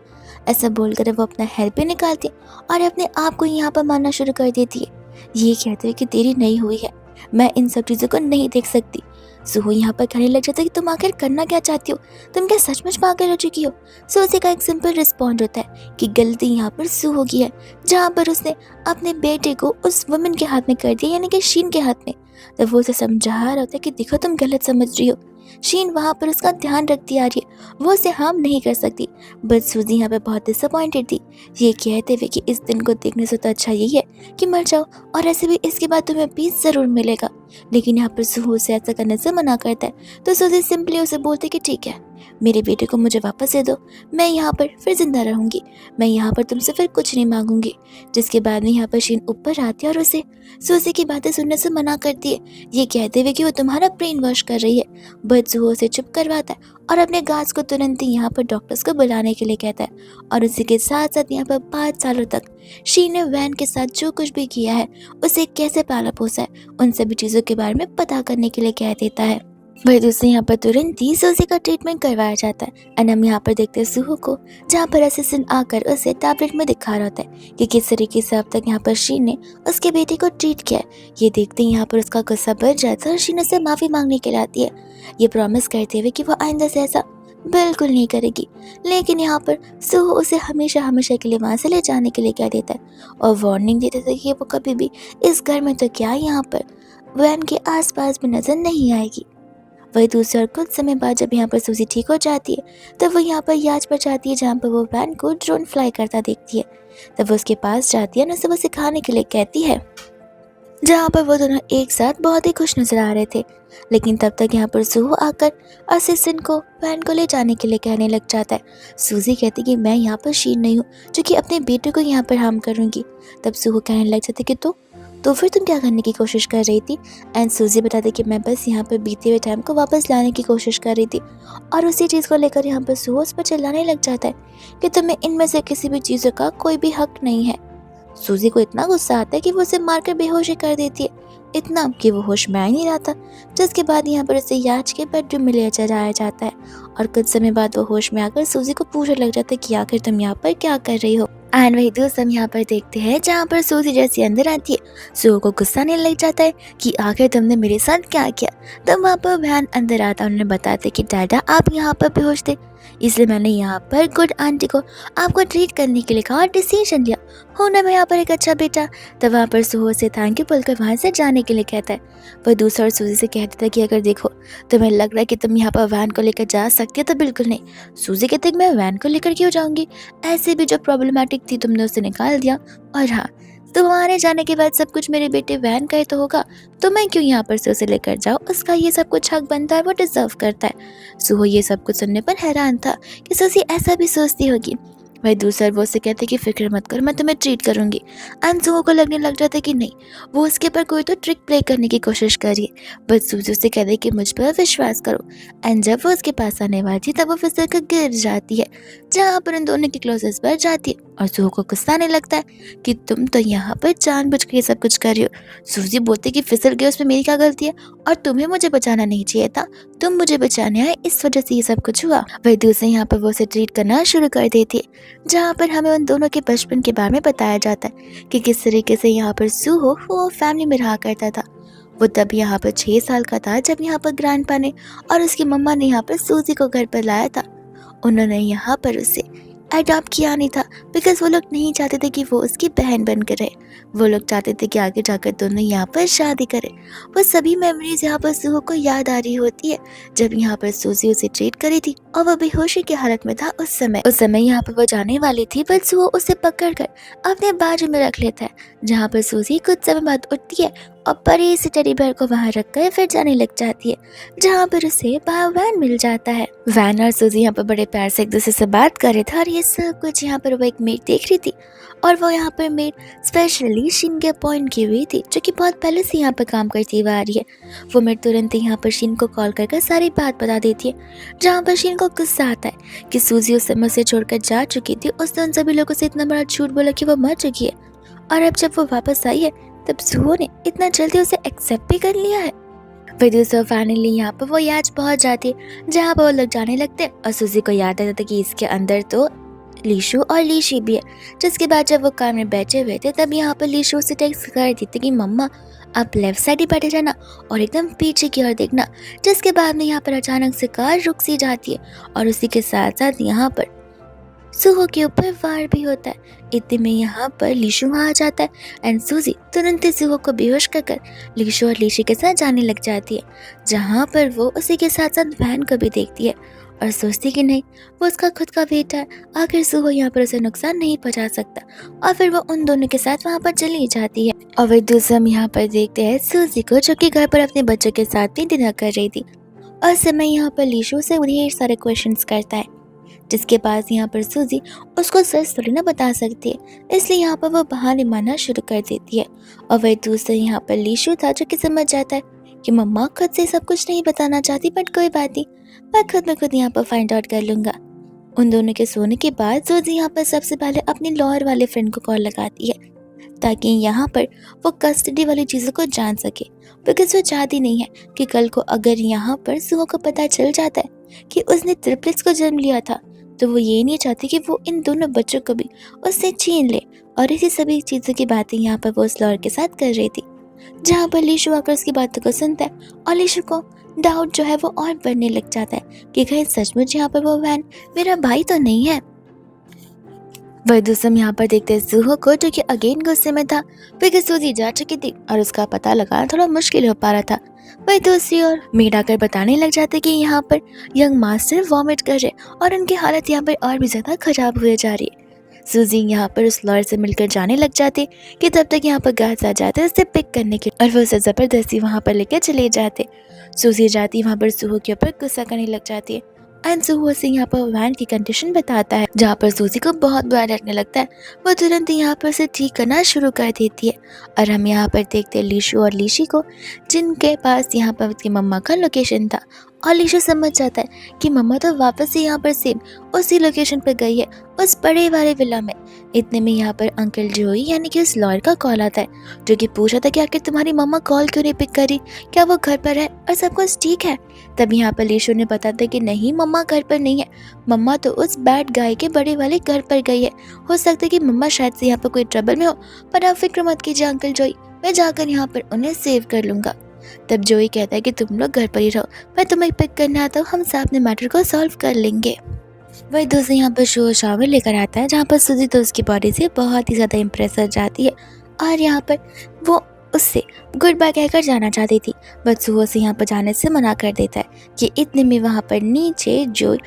ऐसा बोलकर वो अपना हेयर भी निकालती और अपने आप को यहाँ पर मारना शुरू कर देती है। ये कहते हुए कि देरी नहीं हुई है, मैं इन सब चीज़ों को नहीं देख सकती। सुहो यहाँ पर कहने लग जाता है कि तुम आखिर करना क्या चाहती हो, तुम क्या सचमुच पागल हो चुकी हो। सुजी का एक सिंपल रिस्पॉन्ड होता है कि गलती यहाँ पर सुहो की है, जहाँ पर उसने अपने बेटे को उस वुमन के हाथ में कर दिया, यानी कि शीन के हाथ में। तो वो उसे समझा रहा होता है कि देखो तुम गलत समझ रही हो। शीन वहाँ पर उसका ध्यान रखती आ रही है, वो उसे हार्म नहीं कर सकती। बट सूजी यहाँ पे बहुत डिसअपॉइंटेड थी, ये कहते हुए कि इस दिन को देखने से तो अच्छा यही है कि मर जाओ, और ऐसे भी इसके बाद तुम्हें पीस ज़रूर मिलेगा। लेकिन यहाँ पर सुहो उसे ऐसा करने से मना करता है, तो सूजी सिंपली उसे बोलती कि ठीक है, मेरे बेटे को मुझे वापस दे दो, मैं यहाँ पर फिर जिंदा रहूंगी, मैं यहाँ पर तुमसे फिर कुछ नहीं मांगूंगी। जिसके बाद में यहाँ पर शीन ऊपर आती है और उसे सूजी की बातें सुनने से मना करती है, ये कहते हुए कि वो तुम्हारा ब्रेन वॉश कर रही है। बट सुहो उसे चुप करवाता है और अपने गार्ड्स को तुरंत ही यहाँ पर डॉक्टर्स को बुलाने के लिए कहता है। और उसी के साथ साथ यहाँ पर 5 सालों तक शीन ने वैन के साथ जो कुछ भी किया है, उसे कैसे पाला पोसा है, उन सभी चीज़ों के बारे में पता करने के लिए कह देता है। वही दूसरे यहाँ पर तुरंत ही सूजी का ट्रीटमेंट करवाया जाता है। एंड हम यहाँ पर देखते हैं सुहो को, जहाँ पर असिस्टेंट आकर उसे टैबलेट में दिखा रहा होता है कि किस तरीके से अब तक यहाँ पर शीन ने उसके बेटे को ट्रीट किया है। ये देखते ही यहाँ पर उसका गुस्सा बढ़ जाता है और शीन उसे माफ़ी मांगने के लिए आती है, ये प्रॉमिस करते हुए कि वो आइंदा से ऐसा बिल्कुल नहीं करेगी। लेकिन यहाँ पर सुहो उसे हमेशा हमेशा के लिए वहाँ से ले जाने के लिए कह देता है और वार्निंग देता है कि वो कभी भी इस घर में तो क्या यहाँ पर वैन के आसपास भी नजर नहीं आएगी। वही दूसरे और कुछ समय बाद जब यहाँ पर सूजी ठीक हो जाती है, तब वो यहाँ पर याच पर जाती है, जहाँ पर वो वैन को ड्रोन फ्लाई करता देखती है। तब वो उसके पास जाती है और उसे वो सिखाने के लिए कहती है, जहाँ पर वो दोनों एक साथ बहुत ही खुश नजर आ रहे थे। लेकिन तब तक यहाँ पर सुहो आकर असिस्टेंट को वैन को ले जाने के लिए कहने लग जाता है। सूजी कहती कि मैं यहाँ पर शीन नहीं हूँ जो कि अपने बेटे को यहाँ पर हार्म करूँगी। तब सुहो कहने लग जाती कि तो फिर तुम क्या करने की कोशिश कर रही थी। एंड सूजी बताती कि मैं बस यहाँ पर बीते हुए टाइम को वापस लाने की कोशिश कर रही थी। और उसी चीज़ को लेकर यहाँ पर सुहो उस पर चिल्लाने लग जाता है कि तुम्हें इनमें से किसी भी चीज़ों का कोई भी हक नहीं है। सूजी को इतना गुस्सा आता है कि वो उसे मारकर बेहोश ही कर देती है, इतना कि वो होश में आ ही नहीं रहा था। जिसके बाद यहाँ पर उसे याच के बेडरूम में ले जाया जाता है और कुछ समय बाद वो होश में आकर सूजी को पूछने लग जाता है कि आखिर तुम यहाँ पर क्या कर रही हो। एंड वही दोस्त हम यहाँ पर देखते हैं, जहाँ पर सूजी जैसे अंदर आती है, सुहो को गुस्सा आने लग जाता है कि आखिर तुमने मेरे साथ क्या किया। तब वहाँ पर वैन अंदर आता है, उन्हें बताते कि डाडा आप यहाँ पर बेहोश थे, इसलिए मैंने यहाँ पर गुड आंटी को आपको ट्रीट करने के लिए कहा और डिसीजन लिया, होना मैं यहाँ पर एक अच्छा बेटा। तब वहाँ पर सुहो से थैंक यू बोलकर वहाँ से जाने के लिए कहता है। वह दूसरा और सूजी से कहता था कि अगर देखो तुम्हें लग रहा है कि तुम यहाँ पर वैन को लेकर जा सकती हो तो बिल्कुल नहीं। सूजी कहते मैं वैन को लेकर क्यों जाऊँगी, ऐसे भी जो प्रॉब्लमेटिक थी तुमने उसे निकाल दिया, और हाँ तुम्हारे जाने के बाद सब कुछ मेरे बेटे वैन का ही तो होगा, तो मैं क्यों यहाँ पर से उसे लेकर जाऊँ, उसका ये सब कुछ हक बनता है, वो डिजर्व करता है। सुहो ये सब कुछ सुनने पर हैरान था कि सूजी ऐसा भी सोचती होगी। वही दूसरा वो उससे कहते कि फिक्र मत कर, मैं तुम्हें ट्रीट करूंगी। एंड सुहो को लगने लग जाता है कि नहीं, वो उसके ऊपर कोई तो ट्रिक प्ले करने की कोशिश कर रही है। बट सूजी उससे कहते कि मुझ पर विश्वास करो। एंड जब वो उसके पास आने वाली थी तब वो फिसल कर गिर जाती है, जहाँ पर उन दोनों की क्लोजेस बढ़ जाती है और सुहो को गुस्सा आने लगता है कि तुम तो यहाँ पर जानबूझ के ये सब कुछ कर रही हो। सूजी बोलती कि फिसल गई उसमें मेरी क्या गलती है, और तुम्हें मुझे बचाना नहीं चाहिए था, तुम मुझे बचाने आए, इस वजह से ये सब कुछ हुआ। वही दूसरे यहाँ पर वो उसे ट्रीट करना शुरू कर देती है, जहाँ पर हमें उन दोनों के बचपन के बारे में बताया जाता है कि किस तरीके से यहाँ पर सुहो वो फैमिली में रहा करता था। वो तब यहाँ पर 6 साल का था जब यहाँ पर ग्रैंडपा ने और उसकी मम्मा ने यहाँ पर सूजी को घर पर लाया था। उन्होंने यहाँ पर उसे अडॉप्ट किया नहीं था, बिकॉज वो लोग नहीं चाहते थे कि वो उसकी बहन बनकर रहे। वो लोग चाहते थे कि आगे जाकर दोनों यहाँ पर शादी करें। वो सभी मेमोरीज यहाँ पर सुहो को याद आ रही होती है जब यहाँ पर सूजी उसे ट्रीट करी थी और वो बेहोशी की हालत में था। उस समय यहाँ पर वो जाने वाली थी, बट सुहो उसे पकड़कर अपने बाजू में रख लेता है, जहाँ पर सूजी कुछ समय बाद उठती है और बड़ी सी टेडी बेयर को वहाँ रखकर फिर जाने लग जाती है, जहाँ पर उसे बाहर वैन मिल जाता है। वैन और सूजी यहाँ पर बड़े प्यार से एक दूसरे से बात कर रहे थे और ये सब कुछ यहाँ पर वो एक मेड देख रही थी, और वो यहाँ पर मेड स्पेशली शीन के अपॉइंट की हुई थी, जो कि बहुत पहले से यहाँ पर काम करती हुई आ रही है। वो मेड तुरंत ही यहाँ पर शीन को कॉल कर सारी बात बता देती है, जहाँ पर शीन को गुस्सा आता है कि सूजी उस समय से छोड़कर जा चुकी थी, उसने उन सभी लोगों से इतना बड़ा झूठ बोला कि वो मर चुकी है, और अब जब वो वापस आई है तब सुहो ने इतना जल्दी उसे एक्सेप्ट भी कर लिया है। फिर दूसरा फाइनली यहाँ पर वो याच पहुंच जाती है, जहाँ पर वो लोग जाने लगते हैं और सूजी को याद आता था कि इसके अंदर तो लीशु और लीशी भी है। जिसके बाद जब वो कार में बैठे हुए थे तब यहाँ पर लीशु उसे टेक्स्ट कर देती कि मम्मा आप लेफ्ट साइड ही बैठे जाना और एकदम पीछे की ओर देखना। जिसके बाद में यहाँ पर अचानक से कार रुक सी जाती है और उसी के साथ साथ यहाँ पर सुहो के ऊपर वार भी होता है। इतने में यहाँ पर लीशु वहाँ आ जाता है एंड सूजी तुरंत ही सुहो को बेहोश कर लीशु और लीशी के साथ जाने लग जाती है, जहाँ पर वो उसी के साथ साथ वैन को भी देखती है और सोचती कि नहीं वो उसका खुद का बेटा है, आखिर सुहो यहाँ पर उसे नुकसान नहीं पहुँचा सकता। और फिर वो उन दोनों के साथ वहाँ पर चली जाती है। और वह दूसरा हम यहाँ पर देखते हैं सूजी को, जो कि घर पर अपने बच्चों के साथ भी डिनर कर रही थी। और समय यहाँ पर लीशु से ढेर सारे क्वेश्चंस करता है, जिसके पास यहाँ पर सूजी उसको सच थोड़ी ना बता सकती है, इसलिए यहाँ पर वो बहाने मारना शुरू कर देती है। और वह दूसरा यहाँ पर लीशु था, जो कि समझ जाता है कि मम्मा खुद से सब कुछ नहीं बताना चाहती, बट कोई बात नहीं, मैं खुद यहाँ पर फाइंड आउट कर लूंगा। उन दोनों के सोने के बाद सूजी यहाँ पर सबसे पहले अपने लॉयर वाले फ्रेंड को कॉल लगाती है, ताकि यहाँ पर वो कस्टडी वाली चीज़ों को जान सके, बिकॉज वो चाहती नहीं है कि कल को अगर यहाँ पर सुहो को पता चल जाता है कि उसने ट्रिपलेट्स को जन्म लिया था, तो वो ये नहीं चाहती कि वो इन दोनों बच्चों को भी उससे छीन ले। और इसी सभी चीज़ों की बातें यहाँ पर वो उस लॉयर के साथ कर रही थी, जहाँ पर लीशु आकर उसकी बातों को सुनता है और लीशु को डाउट जो है वो और बढ़ने लग जाता है कि कहीं सचमुच यहाँ पर वो वैन मेरा भाई तो नहीं है। वह दूसरा यहाँ पर देखते हैं सुहो को, जो कि अगेन गुस्से में था क्योंकि सूजी जा चुकी थी और उसका पता लगाना थोड़ा मुश्किल हो पा रहा था। वह दूसरी ओर मेड आकर बताने लग जाते कि यहाँ पर यंग मास्टर वॉमिट कर रहे और उनकी हालत यहाँ पर और भी ज्यादा खराब हुए जा रही है। सूजी यहाँ पर उस लॉयर से मिलकर जाने लग जाते कि तब तक यहाँ पर गार्ड्स आ जाते उसे पिक करने के, और वो उसे जबरदस्ती वहाँ पर लेकर चले जाते। सूजी जाती वहाँ पर सुहो के ऊपर गुस्सा करने लग जाती है एंड सुहो से यहाँ पर वैन की कंडीशन बताता है, जहाँ पर सूजी को बहुत बुरा लगने लगता है। वो तुरंत यहाँ पर उसे ठीक करना शुरू कर देती है। और हम यहाँ पर देखते हैं लीशु और लीशी को, जिनके पास यहाँ पर उसकी मम्मा का लोकेशन था। और लीशु समझ जाता है कि मम्मा तो वापस से यहाँ पर सेम उसी लोकेशन पर गई है, उस बड़े वाले विला में। इतने में यहाँ पर अंकल जोई यानी कि उस लॉयर का कॉल आता है, जो कि पूछा था कि आखिर तुम्हारी मम्मा कॉल क्यों नहीं पिक करी, क्या वो घर पर है और सब कुछ ठीक है। तब यहाँ पर लीशु ने बताया कि नहीं, मम्मा घर पर नहीं है, मम्मा तो उस बैड गाय के बड़े वाले घर पर गई है। हो सकता है कि मम्मा शायद से यहाँ पर कोई ट्रबल में हो, पर आप फिक्र मत कीजिए अंकल जोई, मैं जाकर यहाँ पर उन्हें सेव कर लूंगा। तब जोई कहता है कि तुम लोग घर पर ही रहो, मैं तुम्हें पिक करने आता हूँ, हम साथ में मैटर को सॉल्व कर लेंगे। वही दूसरे यहाँ पर शो शावर लेकर आता है, जहाँ पर सूजी तो उसकी बॉडी से बहुत ही ज़्यादा इम्प्रेस हो जाती है और यहाँ पर वो उससे गुड बाय कहकर जाना चाहती थी, बट सुहो से यहाँ पर जाने से मना कर देता है कि इतने में वहाँ पर नीचे जो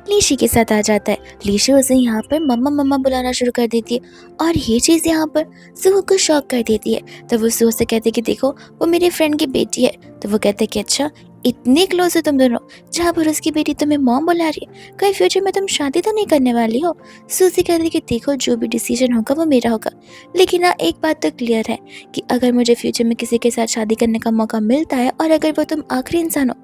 लीशी के साथ आ जाता है। लीशी उसे यहाँ पर मम्मा मम्मा बुलाना शुरू कर देती है और ये चीज़ यहाँ पर सुहो को शॉक कर देती है। तो वो सुहो से कहते कि देखो वो मेरी फ्रेंड की बेटी है। तो वो कहते कि अच्छा इतने क्लोज हो तुम दोनों, जहाँ पर उसकी बेटी तुम्हें मॉम बुला रही है, कहीं फ्यूचर में तुम शादी तो नहीं करने वाली हो। सूजी कहती कि देखो जो भी डिसीजन होगा वो मेरा होगा, लेकिन हाँ एक बात तो क्लियर है कि अगर मुझे फ्यूचर में किसी के साथ शादी करने का मौका मिलता है और अगर वो तुम आखिरी इंसान हो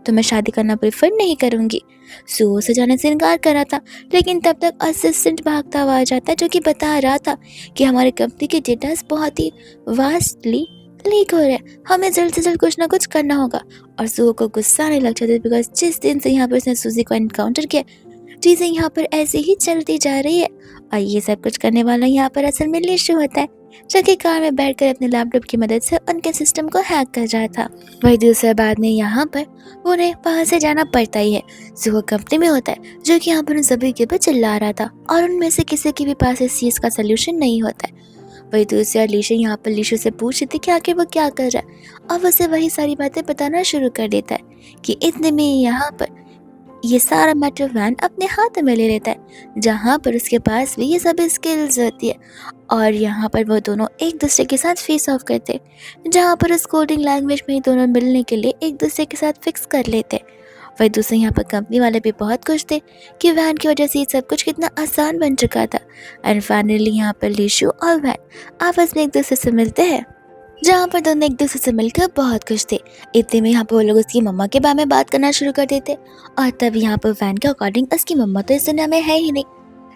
तो मैं शादी करना प्रेफर नहीं करूँगी। सुहो से जाने से इनकार कर रहा था, लेकिन तब तक असिस्टेंट भागता हुआ आ जाता है, जो कि बता रहा था कि हमारी कंपनी के डेटास बहुत ही वास्टली लीक हो रहे हैं, हमें जल्द से जल्द कुछ ना कुछ करना होगा। और सुहो को गुस्सा आने लग जाता है, बिकॉज जिस दिन से यहाँ पर उसने सूजी को एनकाउंटर किया चीज़ें यहाँ पर ऐसे ही चलती जा रही है और ये सब कुछ करने वाला यहाँ पर असल में लीशु होता है, जो कि कार में बैठकर अपने लैपटॉप की मदद से उनके सिस्टम को हैक कर रहा था। वही दूसरे बाद में यहाँ पर उन्हें वहाँ से जाना पड़ता ही है। सुहो कंपनी में होता है, जो कि यहाँ पर उन सभी के ऊपर चिल्ला रहा था और उनमें से किसी के भी पास इस चीज़ का सोल्यूशन नहीं होता है। वही दूसरी और लीशु यहाँ पर लीशु से पूछ रही थी कि आखिर वो क्या कर रहा है और उसे वही सारी बातें बताना शुरू कर देता है कि इतने में यहाँ पर ये सारा मैटर वैन अपने हाथ में ले लेता है, जहाँ पर उसके पास भी ये सब स्किल्स होती है। और यहाँ पर वो दोनों एक दूसरे के साथ फेस ऑफ करते हैं, जहाँ पर उस कोडिंग लैंग्वेज में ही दोनों मिलने के लिए एक दूसरे के साथ फिक्स कर लेते हैं। वही दूसरे यहाँ पर कंपनी वाले भी बहुत खुश थे कि वैन की वजह से ये सब कुछ कितना आसान बन चुका था। एंड फाइनली यहाँ पर लीशु और वैन आपस में एक दूसरे से मिलते हैं, जहाँ पर दोनों एक दूसरे से मिलकर बहुत खुश थे। इतने में यहाँ पर वो लोग उसकी मम्मा के बारे में बात करना शुरू कर देते और तब यहाँ पर वैन के अकॉर्डिंग उसकी मम्मा तो इस दुनिया में है ही नहीं।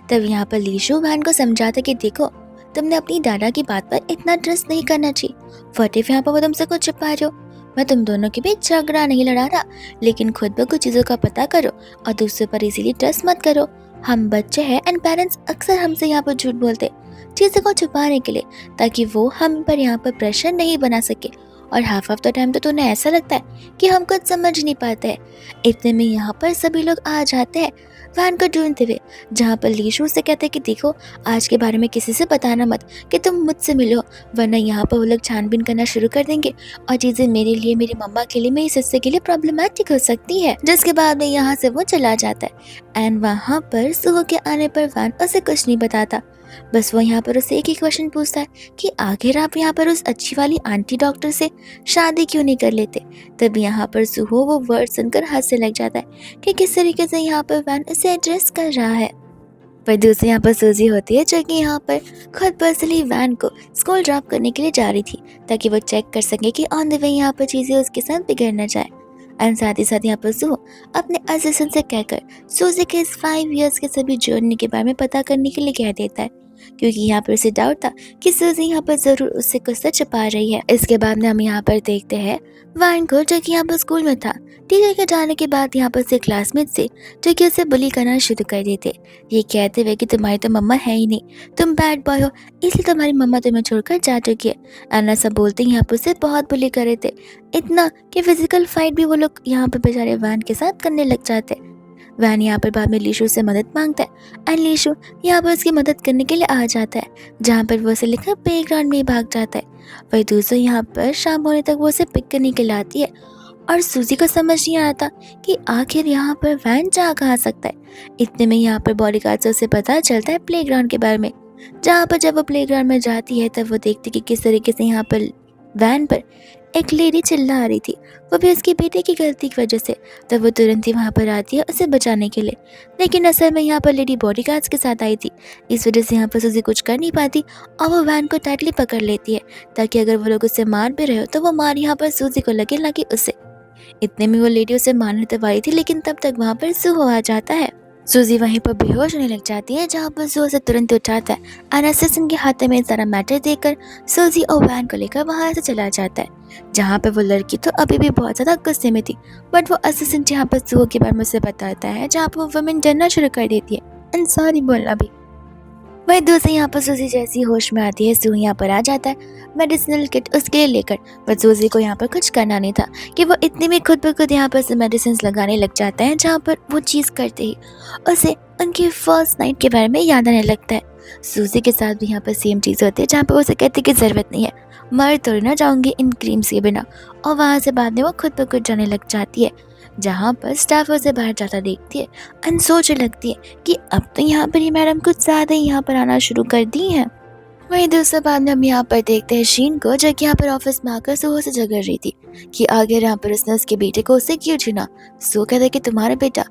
तब यहाँ पर लीशु वैन को समझाता कि देखो तुमने अपनी दादा की बात पर इतना ट्रस्ट नहीं करना चाहिए। व्हाट इफ यहाँ पर वो तुमसे कुछ छिपा रहे हो। मैं तुम दोनों के बीच झगड़ा नहीं लड़ा रहा, लेकिन खुद ब कुछ चीज़ों का पता करो और दूसरे पर इसीलिए ट्रस्ट मत करो। हम बच्चे हैं एंड पेरेंट्स अक्सर हमसे यहाँ पर झूठ बोलते हैं चीज़ों को छुपाने के लिए, ताकि वो हम पर यहाँ पर प्रेशर नहीं बना सके। और हाफ ऑफ द टाइम तो तुम्हें ऐसा लगता है कि हम कुछ समझ नहीं पाते हैं। इतने में यहाँ पर सभी लोग आ जाते हैं वैन को ढूंढते हुए, जहाँ पर लीशु से कहते हैं कि देखो, आज के बारे में किसी से बताना मत कि तुम मुझसे मिलो, वरना यहाँ पर वो लोग छानबीन करना शुरू कर देंगे और चीज़ें मेरे लिए, मेरी मम्मा के लिए, मेरी सिस्टर के लिए प्रॉब्लमेटिक हो सकती है। जिसके बाद में यहाँ से वो चला जाता है एंड वहाँ पर सुबह के आने पर वैन उसे कुछ नहीं बताता। बस वो यहाँ पर उसे एक ही क्वेश्चन पूछता है कि आखिर आप यहाँ पर उस अच्छी वाली आंटी डॉक्टर से शादी क्यों नहीं कर लेते। तब यहाँ पर सुहो वो वर्ड सुनकर हंसने लग जाता है कि किस तरीके से यहाँ पर वैन उसे एड्रेस कर रहा है। पर दूसरी यहाँ पर सूजी होती है, जो कि यहाँ पर खुद पर्सनली वैन को स्कूल ड्रॉप करने के लिए जा रही थी, ताकि वो चेक कर सके कि ऑन द वे यहाँ पर चीज़ें उसके साथ बिगड़ न जाए। एंड साथ ही साथ यहाँ पर सुहो अपने असिस्टेंट से कहकर सूजी के इस 5 इयर्स के सभी जर्नी के बारे में पता करने के लिए कह देता है, क्योंकि यहाँ पर उसे डाउट था कि सूजी यहाँ पर जरूर उससे कुछ तो छुपा रही है। इसके बाद में हम यहाँ पर देखते हैं वैन को, जो कि यहाँ पर स्कूल में था। टीचर के जाने के बाद यहाँ पर से क्लासमेट से, जो कि उसे बुली करना शुरू कर देते, ये कहते हुए कि तुम्हारी तो मम्मा है ही नहीं, तुम बैड बॉय हो, इसलिए तुम्हारी मम्मा तुम्हें छोड़कर जा चुकी है। एंड ऐसा बोलते ही यहाँ पर उसे बहुत बुली कर रहे थे, इतना कि फिजिकल फाइट भी वो लोग यहाँ पर बेचारे वैन के साथ करने लग जाते। वैन यहाँ पर बाद में लीशु से मदद मांगता है एंड लीशु यहाँ पर उसकी मदद करने के लिए आ जाता है, जहाँ पर वो उसे लेकर प्लेग्राउंड में भाग जाता है। वही दूसरे यहाँ पर शाम होने तक वो उसे पिक करने के लिए आती है और सूजी को समझ नहीं आता कि आखिर यहाँ पर वैन जा कहाँ सकता है। इतने में यहाँ पर बॉडीगार्ड से उसे पता चलता है प्लेग्राउंड के बारे में, जहाँ पर जब वो प्लेग्राउंड में जाती है तब वो देखती कि किस तरीके से यहाँ पर वैन पर एक लेडी चिल्ला रही थी, वो भी उसके बेटे की गलती की वजह से। तब वो तुरंत ही वहाँ पर आती है उसे बचाने के लिए, लेकिन असल में यहाँ पर लेडी बॉडीगार्ड्स के साथ आई थी। इस वजह से यहाँ पर सूजी कुछ कर नहीं पाती और वो वैन को टाइटली पकड़ लेती है, ताकि अगर वो लोग उसे मार भी रहे हो तो वो मार यहाँ पर सूजी को लगे, ना कि उसे। इतने में वो लेडी उसे मारने तक आई थी, लेकिन तब तक वहाँ पर सुहो आ जाता है। सूजी वहीं पर बेहोश होने लग जाती है, जहाँ पर सुहो उसे तुरंत उठाता है और असिस्टेंट के हाथ में सारा मैटर देकर सूजी और वैन को लेकर वहाँ से चला जाता है। जहाँ पे वो लड़की तो अभी भी बहुत ज़्यादा गुस्से में थी, बट वो असिस्टेंट यहाँ पर सुहो के बारे में उसे बताता है, जहाँ पर वो वुमेन डरना शुरू कर देती है एंड सॉरी बोलना भी। वही दूसरी यहाँ पर सूजी जैसी होश में आती है, सुहो यहाँ पर आ जाता है मेडिसिनल किट उसके लिए लेकर। पर सूजी को यहाँ पर कुछ करना नहीं था कि वो इतने में खुद ब खुद यहाँ पर से मेडिसिन लगाने लग जाता है, जहाँ पर वो चीज़ करते ही उसे उनकी फर्स्ट नाइट के बारे में याद आने लगता है। सूजी के साथ भी यहाँ पर सेम चीज़ होती है, जहाँ पर वो उसे कहती कि ज़रूरत नहीं है, मर थोड़ी ना जाऊँगी इन क्रीम्स के बिना। और वहाँ से बाद में वो खुद ब खुद जाने लग जाती है, जहाँ पर स्टाफ उसे बाहर जाता देखती है एंड सोचने लगती है कि अब तो यहाँ पर ये मैडम कुछ ज़्यादा ही यहाँ पर आना शुरू कर दी है। वहीं दूसरे बाद में हम यहाँ पर देखते हैं शीन को, जो कि यहाँ पर ऑफिस में आकर सुहो से झगड़ रही थी कि आगे यहाँ पर उसने उसके बेटे को उससे क्यों चुना। सुहो कहते कि तुम्हारा बेटा।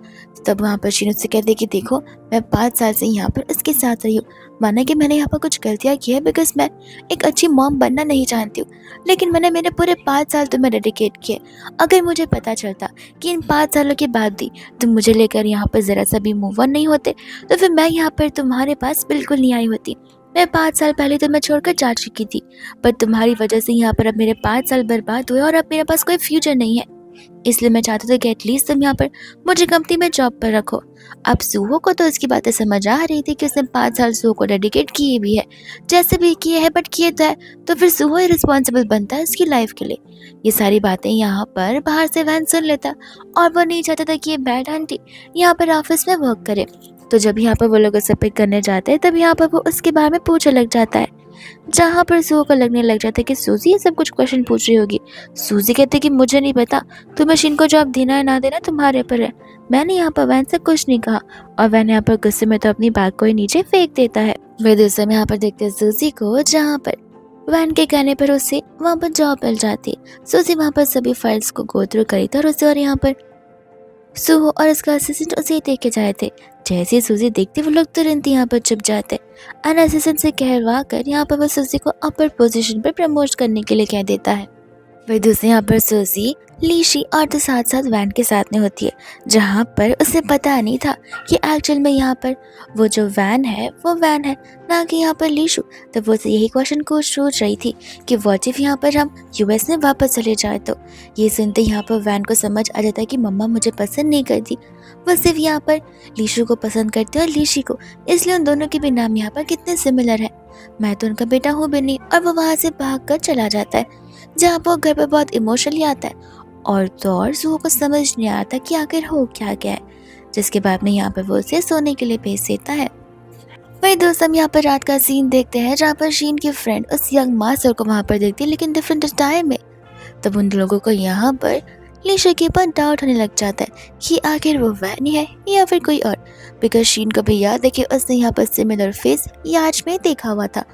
तब वहाँ पर शीन उससे कहते कि देखो, मैं 5 साल से यहाँ पर उसके साथ रही हूँ, माना कि मैंने यहाँ पर कुछ गलतियाँ की है बिकॉज मैं एक अच्छी मॉम बनना नहीं चाहती हूँ, लेकिन मैंने मेरे पूरे 5 साल तुम्हें डेडिकेट किए। अगर मुझे पता चलता कि इन 5 सालों के बाद भी तुम मुझे लेकर यहाँ पर ज़रा सा भी मूव ऑन नहीं होते, तो फिर मैं यहाँ पर तुम्हारे पास बिल्कुल नहीं आई होती। मैं 5 साल पहले तुम्हें छोड़कर जा चुकी थी, पर तुम्हारी वजह से यहाँ पर अब मेरे 5 साल बर्बाद हुए और अब मेरे पास कोई फ्यूचर नहीं है। इसलिए मैं चाहती थी कि एटलीस्ट तुम यहाँ पर मुझे कंपनी में जॉब पर रखो। अब सुहो को तो इसकी बातें समझ आ रही थी कि उसने 5 साल सुहो को डेडिकेट किए भी है, जैसे भी किए है, बट किए तो है, तो फिर सुहो ही रिस्पॉन्सिबल बनता है उसकी लाइफ के लिए। ये सारी बातें यहाँ पर बाहर से वैन सुन लेता और वो नहीं चाहता था कि ये बैड आंटी यहाँ पर ऑफिस में वर्क करे। तो जब यहाँ पर वो लोग उसे पिक करने जाते हैं, तब यहाँ पर वो उसके बारे में पूछने लग जाता है, जहाँ पर सुहो को लगने लग जाता है कि सूजी ये सब कुछ क्वेश्चन पूछ रही होगी। सूजी कहते कि मुझे नहीं पता, तुम्हें शीन को जॉब देना है ना देना तुम्हारे ऊपर है, मैंने यहाँ पर वैन से कुछ नहीं कहा। और वैन यहाँ पर गुस्से में तो अपनी बैग को ही नीचे फेंक देता है। वे दूसरे में यहाँ पर देखते हैं सूजी को, जहाँ पर वैन के कहने पर उसे वहाँ पर जॉब मिल जाती है। सूजी वहाँ पर सभी फाइल्स को गो थ्रू करी था और उसे, और यहाँ पर सुहो और उसका असिस्टेंट उसे देख के जाए थे। जैसे ही सूजी देखती वो लोग तुरंत यहाँ पर चुप जाते और असिस्टेंट से कहवा कर यहाँ पर वो सूजी को अपर पोजीशन पर प्रमोट करने के लिए कह देता है। वही दूसरे यहाँ पर सूजी लीशी और तो साथ साथ वैन के साथ में होती है, जहाँ पर उसे पता नहीं था कि एक्चुअल में यहाँ पर वो जो वैन है वो वैन है, ना कि यहाँ पर लीशु। तो वो यही क्वेश्चन को सोच रही थी कि व्हाट इफ यहाँ पर हम यूएस में वापस चले जाए। तो ये सुनते यहाँ पर वैन को समझ आ जाता है कि मम्मा मुझे पसंद नहीं करती, वो सिर्फ यहाँ पर लीशु को पसंद करती है और लीशी को, इसलिए उन दोनों के भी नाम यहाँ पर कितने सिमिलर है। मैं तो उनका बेटा हूँ भी नहीं। और वो वहाँ से भाग कर चला जाता है, जहाँ वो घर पर बहुत इमोशनली आता है और तो और सुहो को समझ नहीं आता कि आखिर हो क्या गया है। जिसके बाद में यहाँ पर वो उसे सोने के लिए भेज देता है। वही दोस्त हम यहाँ पर रात का सीन देखते हैं, जहाँ पर शीन की फ्रेंड उस यंग मास्टर को वहाँ पर देखती है, लेकिन डिफरेंट टाइम में। तब उन लोगों को यहाँ पर लीशा के ऊपर डाउट होने लग जाता है कि आखिर वो वैनी है या फिर कोई और, बिकॉज शीन को भी याद है कि उसने यहाँ पर सिमिलर फेस याच में देखा हुआ था।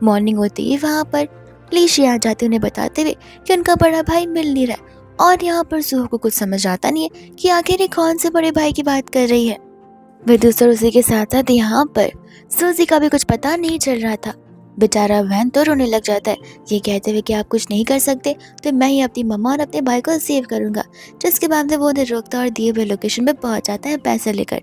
मॉर्निंग होती ही वहाँ पर लीशी आ जाती उन्हें बताते हुए कि उनका बड़ा भाई मिल नहीं रहा है। और यहाँ पर सुहो को कुछ समझ आता नहीं है कि आखिर ये कौन से बड़े भाई की बात कर रही है। वह दूसरा उसी के साथ साथ यहाँ पर सूजी का भी कुछ पता नहीं चल रहा था। बेचारा वैन तो रोने लग जाता है, ये कहते हुए कि आप कुछ नहीं कर सकते तो मैं ही अपनी मम्मा और अपने भाई को सेव करूंगा। जिसके बाद वो उन्हें रोकता और दिए हुए लोकेशन पे पहुंच जाता है पैसे लेकर,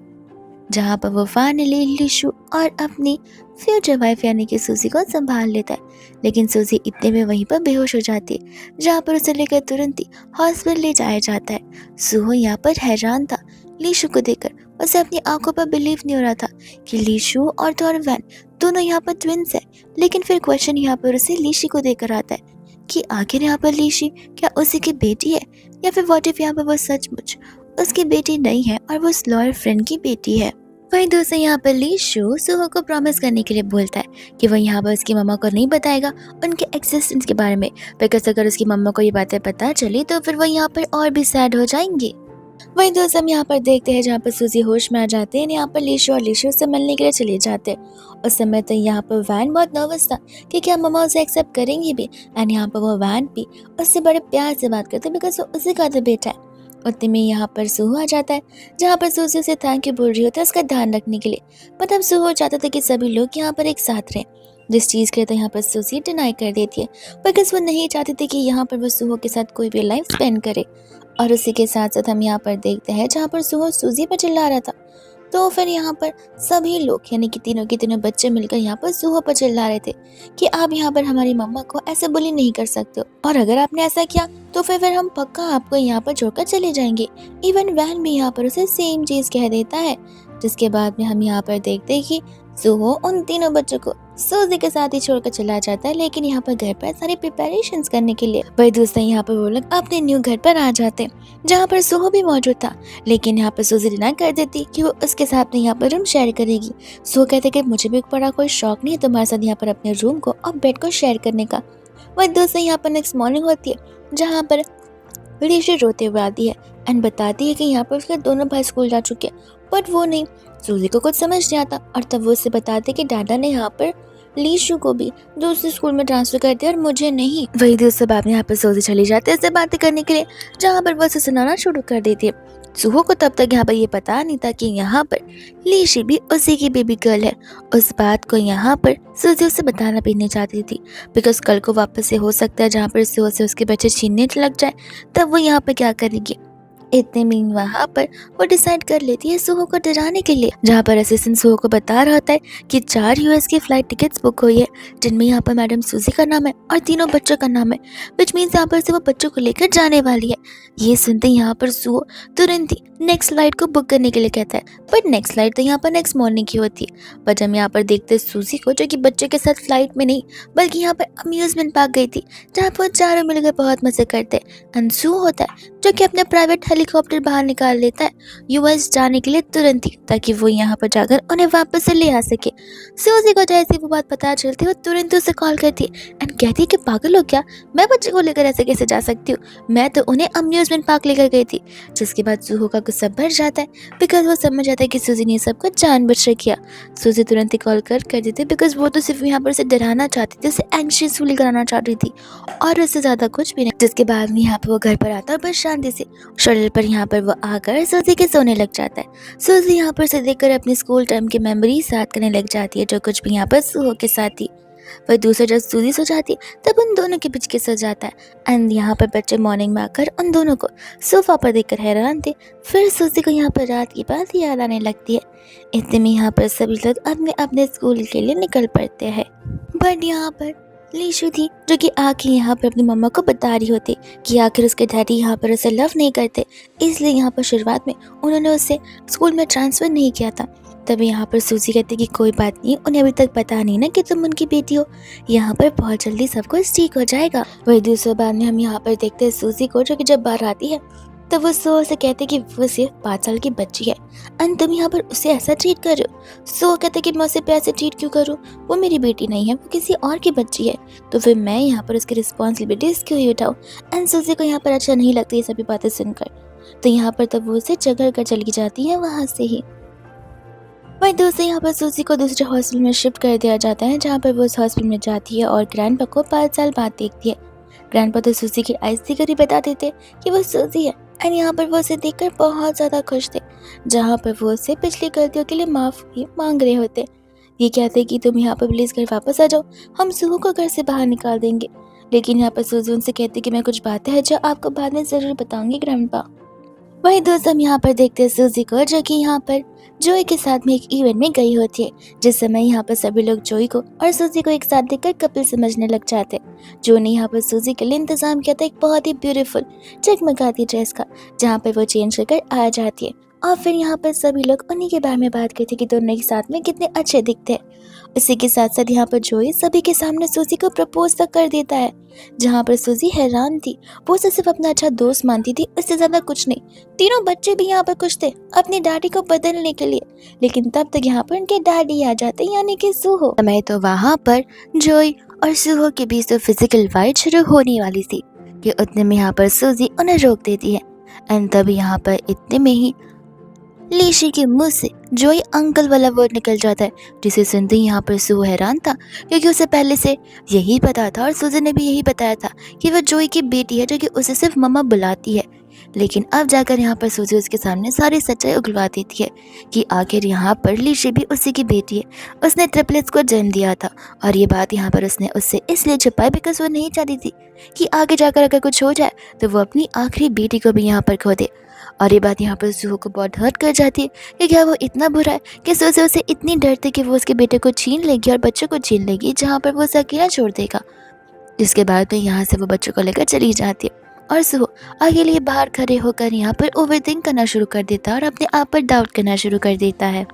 जहाँ पर वो फाइनली लीशु और अपनी फ्यूचर वाइफ यानी कि सूजी को संभाल लेता है। लेकिन सूजी इतने में वहीं पर बेहोश हो जाती है, जहाँ पर उसे लेकर तुरंत ही हॉस्पिटल ले जाया जाता है। सुहो यहाँ पर हैरान था लीशु को देखकर, उसे अपनी आंखों पर बिलीव नहीं हो रहा था कि लीशु और तो और वैन दोनों यहाँ पर ट्विंस है। लेकिन फिर क्वेश्चन यहाँ पर उसे लीशी को देकर आता है कि आखिर यहाँ पर लीशी क्या उसी की बेटी है, या फिर व्हाट इफ यहाँ पर वो सचमुच उसकी बेटी नहीं है और वो उस लॉयर फ्रेंड की बेटी है। वहीं दूसरे यहाँ पर लीशु सुहो को प्रॉमिस करने के लिए बोलता है कि वो यहाँ पर उसकी मम्मा को नहीं बताएगा उनके एक्सिस्टेंस के बारे में, बिकॉज अगर उसकी मम्मा को ये बातें पता चली तो फिर वो यहाँ पर और भी सैड हो जाएंगी। वहीं दोस्त हम यहाँ पर देखते हैं जहाँ पर सूजी होश में आ जाते हैं, यहाँ पर लीशु और लीशु से मिलने के लिए चले जाते हैं। उस समय तो यहाँ पर वैन बहुत नर्वस था कि क्या मम्मा उसे एक्सेप्ट करेंगी भी, एंड यहाँ पर वो वैन भी उससे बड़े प्यार से बात करते बिकॉज वो उसी का तो बेटा है। उतने में यहाँ पर सुहो आ जाता है, जहाँ पर सूजी उसे थैंक यू बोल रही होती है उसका ध्यान रखने के लिए। मतलब सुहो चाहता था कि सभी लोग यहाँ पर एक साथ रहें, जिस चीज़ के लिए तो यहाँ पर सूजी डिनाई कर देती है, बिकॉज वो नहीं चाहती थी कि यहाँ पर वो सुहो के साथ कोई भी लाइफ स्पेंड करे। और उसी के साथ साथ हम यहाँ पर देखते हैं जहाँ पर सुहो सूजी पर चिल्ला रहा था, तो फिर यहाँ पर सभी लोग यानी कि तीनों के तीनों बच्चे मिलकर यहाँ पर सुहो पर चिल्ला रहे थे कि आप यहाँ पर हमारी मम्मा को ऐसे बुली नहीं कर सकते हो, और अगर आपने ऐसा किया तो फिर हम पक्का आपको यहाँ पर छोड़कर चले जाएंगे। इवन वैन भी यहाँ पर उसे सेम चीज कह देता है। जिसके बाद में हम यहाँ पर देखते हैं कि सुहो उन तीनों बच्चों को सूजी के साथ ही छोड़कर चला जाता है, लेकिन यहाँ पर घर पर सारी प्रिपरेशंस करने के लिए वही दूसरे यहाँ पर वो लोग अपने न्यू घर पर आ जाते हैं, जहाँ पर सुहो भी मौजूद था। लेकिन यहाँ पर सूजी डिनाई कर देती कि वो उसके साथ में यहाँ पर रूम शेयर करेगी। सुहो कहते कि मुझे भी बड़ा कोई शौक नहीं है तुम्हारे साथ यहाँ पर अपने रूम को और बेड को शेयर करने का। वही दूसरे यहाँ पर नेक्स्ट मॉर्निंग होती है, जहाँ पर लीशु रोते हुए आती है एंड बताती है कि यहाँ पर उसके दोनों भाई स्कूल जा चुके हैं, बट वो नहीं। सूजी को कुछ समझ नहीं आता और तब वो उससे बताते कि डाडा ने यहाँ पर लीशु को भी दूसरे स्कूल में ट्रांसफर कर दिया और मुझे नहीं। वही दूसरे बाद में यहाँ पर सूजी चली जाती है उससे बातें करने के लिए, जहाँ पर वो उसे सुनाना शुरू कर देती है। सुहो को तब तक यहाँ पर ये पता नहीं था कि यहाँ पर लीशी भी उसी की बेबी गर्ल है। उस बात को यहाँ पर सूजी उसे बताना भी नहीं चाहती थी, बिकॉज कल को वापस से हो सकता है जहाँ पर सुहो से उसके बच्चे छीनने लग जाए, तब वो यहाँ पर क्या करेगी। इतने में वहाँ पर वो डिसाइड कर लेती है सुहो को डराने के लिए, जहाँ पर असिस्टेंट सुहो को बता रहा होता है कि 4 यूएस की फ्लाइट टिकट्स बुक हुई है, जिनमें यहाँ पर मैडम सूजी का नाम है और तीनों बच्चों का नाम है, विच मीन्स यहाँ पर से वो बच्चों को लेकर जाने वाली है। ये सुनते यहाँ पर सुहो तुरंत ही नेक्स्ट फ्लाइट को बुक करने के लिए कहता है, बट नेक्स्ट फ्लाइट तो यहाँ पर नेक्स्ट मॉर्निंग की होती है। बट हम यहाँ पर देखते हैं सूजी को, जो कि बच्चों के साथ फ्लाइट में नहीं बल्कि यहाँ पर अम्यूजमेंट पार्क गई थी, जहाँ पर चारों मिलकर बहुत मजे करते हैं। अंशु होता है जो कि अपने प्राइवेट हेलीकॉप्टर बाहर निकाल लेता है यूएस जाने के लिए तुरंत ही, ताकि वो यहाँ पर जाकर उन्हें वापस से ले आ सके। सूजी को जैसे वो बात पता चलती है वो तुरंत उसे कॉल करती है एंड कहती है कि पागल हो क्या, मैं बच्चे को लेकर ऐसे कैसे जा सकती हूँ, मैं तो उन्हें अम्यूजमेंट पार्क लेकर गई थी। जिसके बाद सुहो का गुस्सा बढ़ जाता है, बिकॉज वो समझ जाता है कि सूजी ने सब कुछ जानबूझकर किया। सूजी तुरंत ही कॉल कर देती है, बिकॉज वो तो सिर्फ यहाँ पर उसे डराना चाहती थी, उसे एंग्शियस फील कराना चाहती थी और उससे ज्यादा कुछ भी नहीं। जिसके बाद में यहाँ पर वो घर पर आता है और बस शांति से शटल पर यहाँ पर वो आकर सूजी के सोने लग जाता है। सूजी यहाँ पर से देखकर अपने स्कूल टाइम की मेमोरी याद करने लग जाती है, जो कुछ भी यहाँ पर सुहो के साथ थी। वही दूसरा जब सूजी सो जाती है तब उन दोनों के बीच किस हो जाता है एंड यहाँ पर बच्चे मॉर्निंग में आकर उन दोनों को सोफा पर देखकर हैरान थे। फिर सूजी को यहाँ पर रात की बात याद आने लगती है। इतने में यहाँ पर सभी लोग अपने अपने स्कूल के लिए निकल पड़ते हैं। बट यहाँ पर लीशु थी जो कि आके यहाँ पर अपनी मम्मा को बता रही होती कि आखिर उसके डैडी यहाँ पर उसे लव नहीं करते, इसलिए यहाँ पर शुरुआत में उन्होंने उसे स्कूल में ट्रांसफ़र नहीं किया था। तभी यहाँ पर सूजी कहती कि कोई बात नहीं, उन्हें अभी तक पता नहीं ना कि तुम उनकी बेटी हो, यहाँ पर बहुत जल्दी सब कुछ ठीक हो जाएगा। वही दूसरे बार में हम यहाँ पर देखते हैं सूजी को जो कि जब बाहर आती है तब वो सो से कहते कि वो सिर्फ 5 साल की बच्ची है एंड तुम यहाँ पर उसे ऐसा ट्रीट कर रहे हो। सो कहते कि मैं उसे ऐसे ट्रीट क्यों करूँ, वो मेरी बेटी नहीं है, वो किसी और की बच्ची है, तो फिर मैं यहाँ पर उसकी रिस्पॉन्सिबिलिटीज क्यों ही उठाऊँ। एंड सूजी को यहाँ पर अच्छा नहीं लगती ये सभी बातें सुनकर, तो यहाँ पर तब वो उसे जगड़ कर चली जाती है वहाँ से ही। वही दूसरे यहाँ पर सूजी को दूसरे हॉस्टल में शिफ्ट कर दिया जाता है जहाँ पर वो उस हॉस्टल में जाती है और ग्रैंडपा को 5 साल बाद देखती है। ग्रैंडपा तो सूजी की आइज़ देखकर ही बता देते कि वो सूजी है एंड यहाँ पर वो उसे देखकर बहुत ज़्यादा खुश थे, जहाँ पर वो उससे पिछली गलतियों के लिए माफ़ी मांग रहे होते। ये कहते कि तुम यहाँ पर प्लीज़ घर वापस आ जाओ, हम सूहू को घर से बाहर निकाल देंगे। लेकिन यहाँ पर सूजी उनसे कहती कि मैं कुछ बातें हैं जो आपको बाद में ज़रूर बताऊंगी ग्रैंडपा। वही दोस्त हम यहाँ पर देखते हैं सूजी को जो कि यहाँ पर जोई के साथ में एक इवेंट में गई होती है, जिस समय यहाँ पर सभी लोग जोई को और सूजी को एक साथ देखकर कपल समझने लग जाते। जो ने यहाँ पर सूजी के लिए इंतजाम किया था एक बहुत ही ब्यूटीफुल चकमकाती ड्रेस का, जहाँ पर वो चेंज कर आ जाती है और फिर यहाँ पर सभी लोग उन्हीं के बारे में बात करते कि दोनों एक साथ में कितने अच्छे दिखते हैं। इसी के साथ साथ यहाँ पर जोई सभी के सामने सूजी को प्रपोज तक कर देता है, जहाँ पर सूजी हैरान थी। वो उसे सिर्फ अपना अच्छा दोस्त मानती थी, उससे ज्यादा कुछ नहीं। तीनों बच्चे भी यहाँ पर खुश थे अपने डैडी को बदलने के लिए, लेकिन तब तक यहाँ पर उनके डैडी आ जाते यानी कि सूहो। समय तो वहाँ पर जोई और सूहो के बीच तो फिजिकल फाइट शुरू होने वाली थी कि उतने में यहाँ पर सूजी उन्हें रोक देती है एंड तभी यहाँ पर इतने में ही लीशी के मुंह से जोई अंकल वाला वर्ड निकल जाता है, जिसे सुनते ही यहाँ पर सू हैरान था क्योंकि उसे पहले से यही पता था और सूजी ने भी यही बताया था कि वह जोई की बेटी है जो कि उसे सिर्फ मम्मा बुलाती है। लेकिन अब जाकर यहाँ पर सूजी उसके सामने सारी सच्चाई उगलवा देती है कि आखिर यहाँ पर लीशी भी उसी की बेटी है, उसने ट्रिपलेट्स को जन्म दिया था और ये बात यहाँ पर उसने उससे इसलिए छुपाई बिकॉज वो नहीं चाहती थी कि आगे जाकर अगर कुछ हो जाए तो वो अपनी आखिरी बेटी को भी यहाँ पर खो दे। और ये बात यहाँ पर सूहो को बहुत हर्ट कर जाती है कि क्या वो इतना बुरा है कि सूजी उसे इतनी डरती कि वो उसके बेटे को छीन लेगी और बच्चों को छीन लेगी, जहाँ पर वो उसे अकेला छोड़ देगा। जिसके बाद में यहाँ से वो बच्चों को लेकर चली जाती है और सूहो अकेले बाहर खड़े होकर यहाँ पर ओवरथिंक करना शुरू कर देता है और अपने आप पर डाउट करना शुरू कर देता है।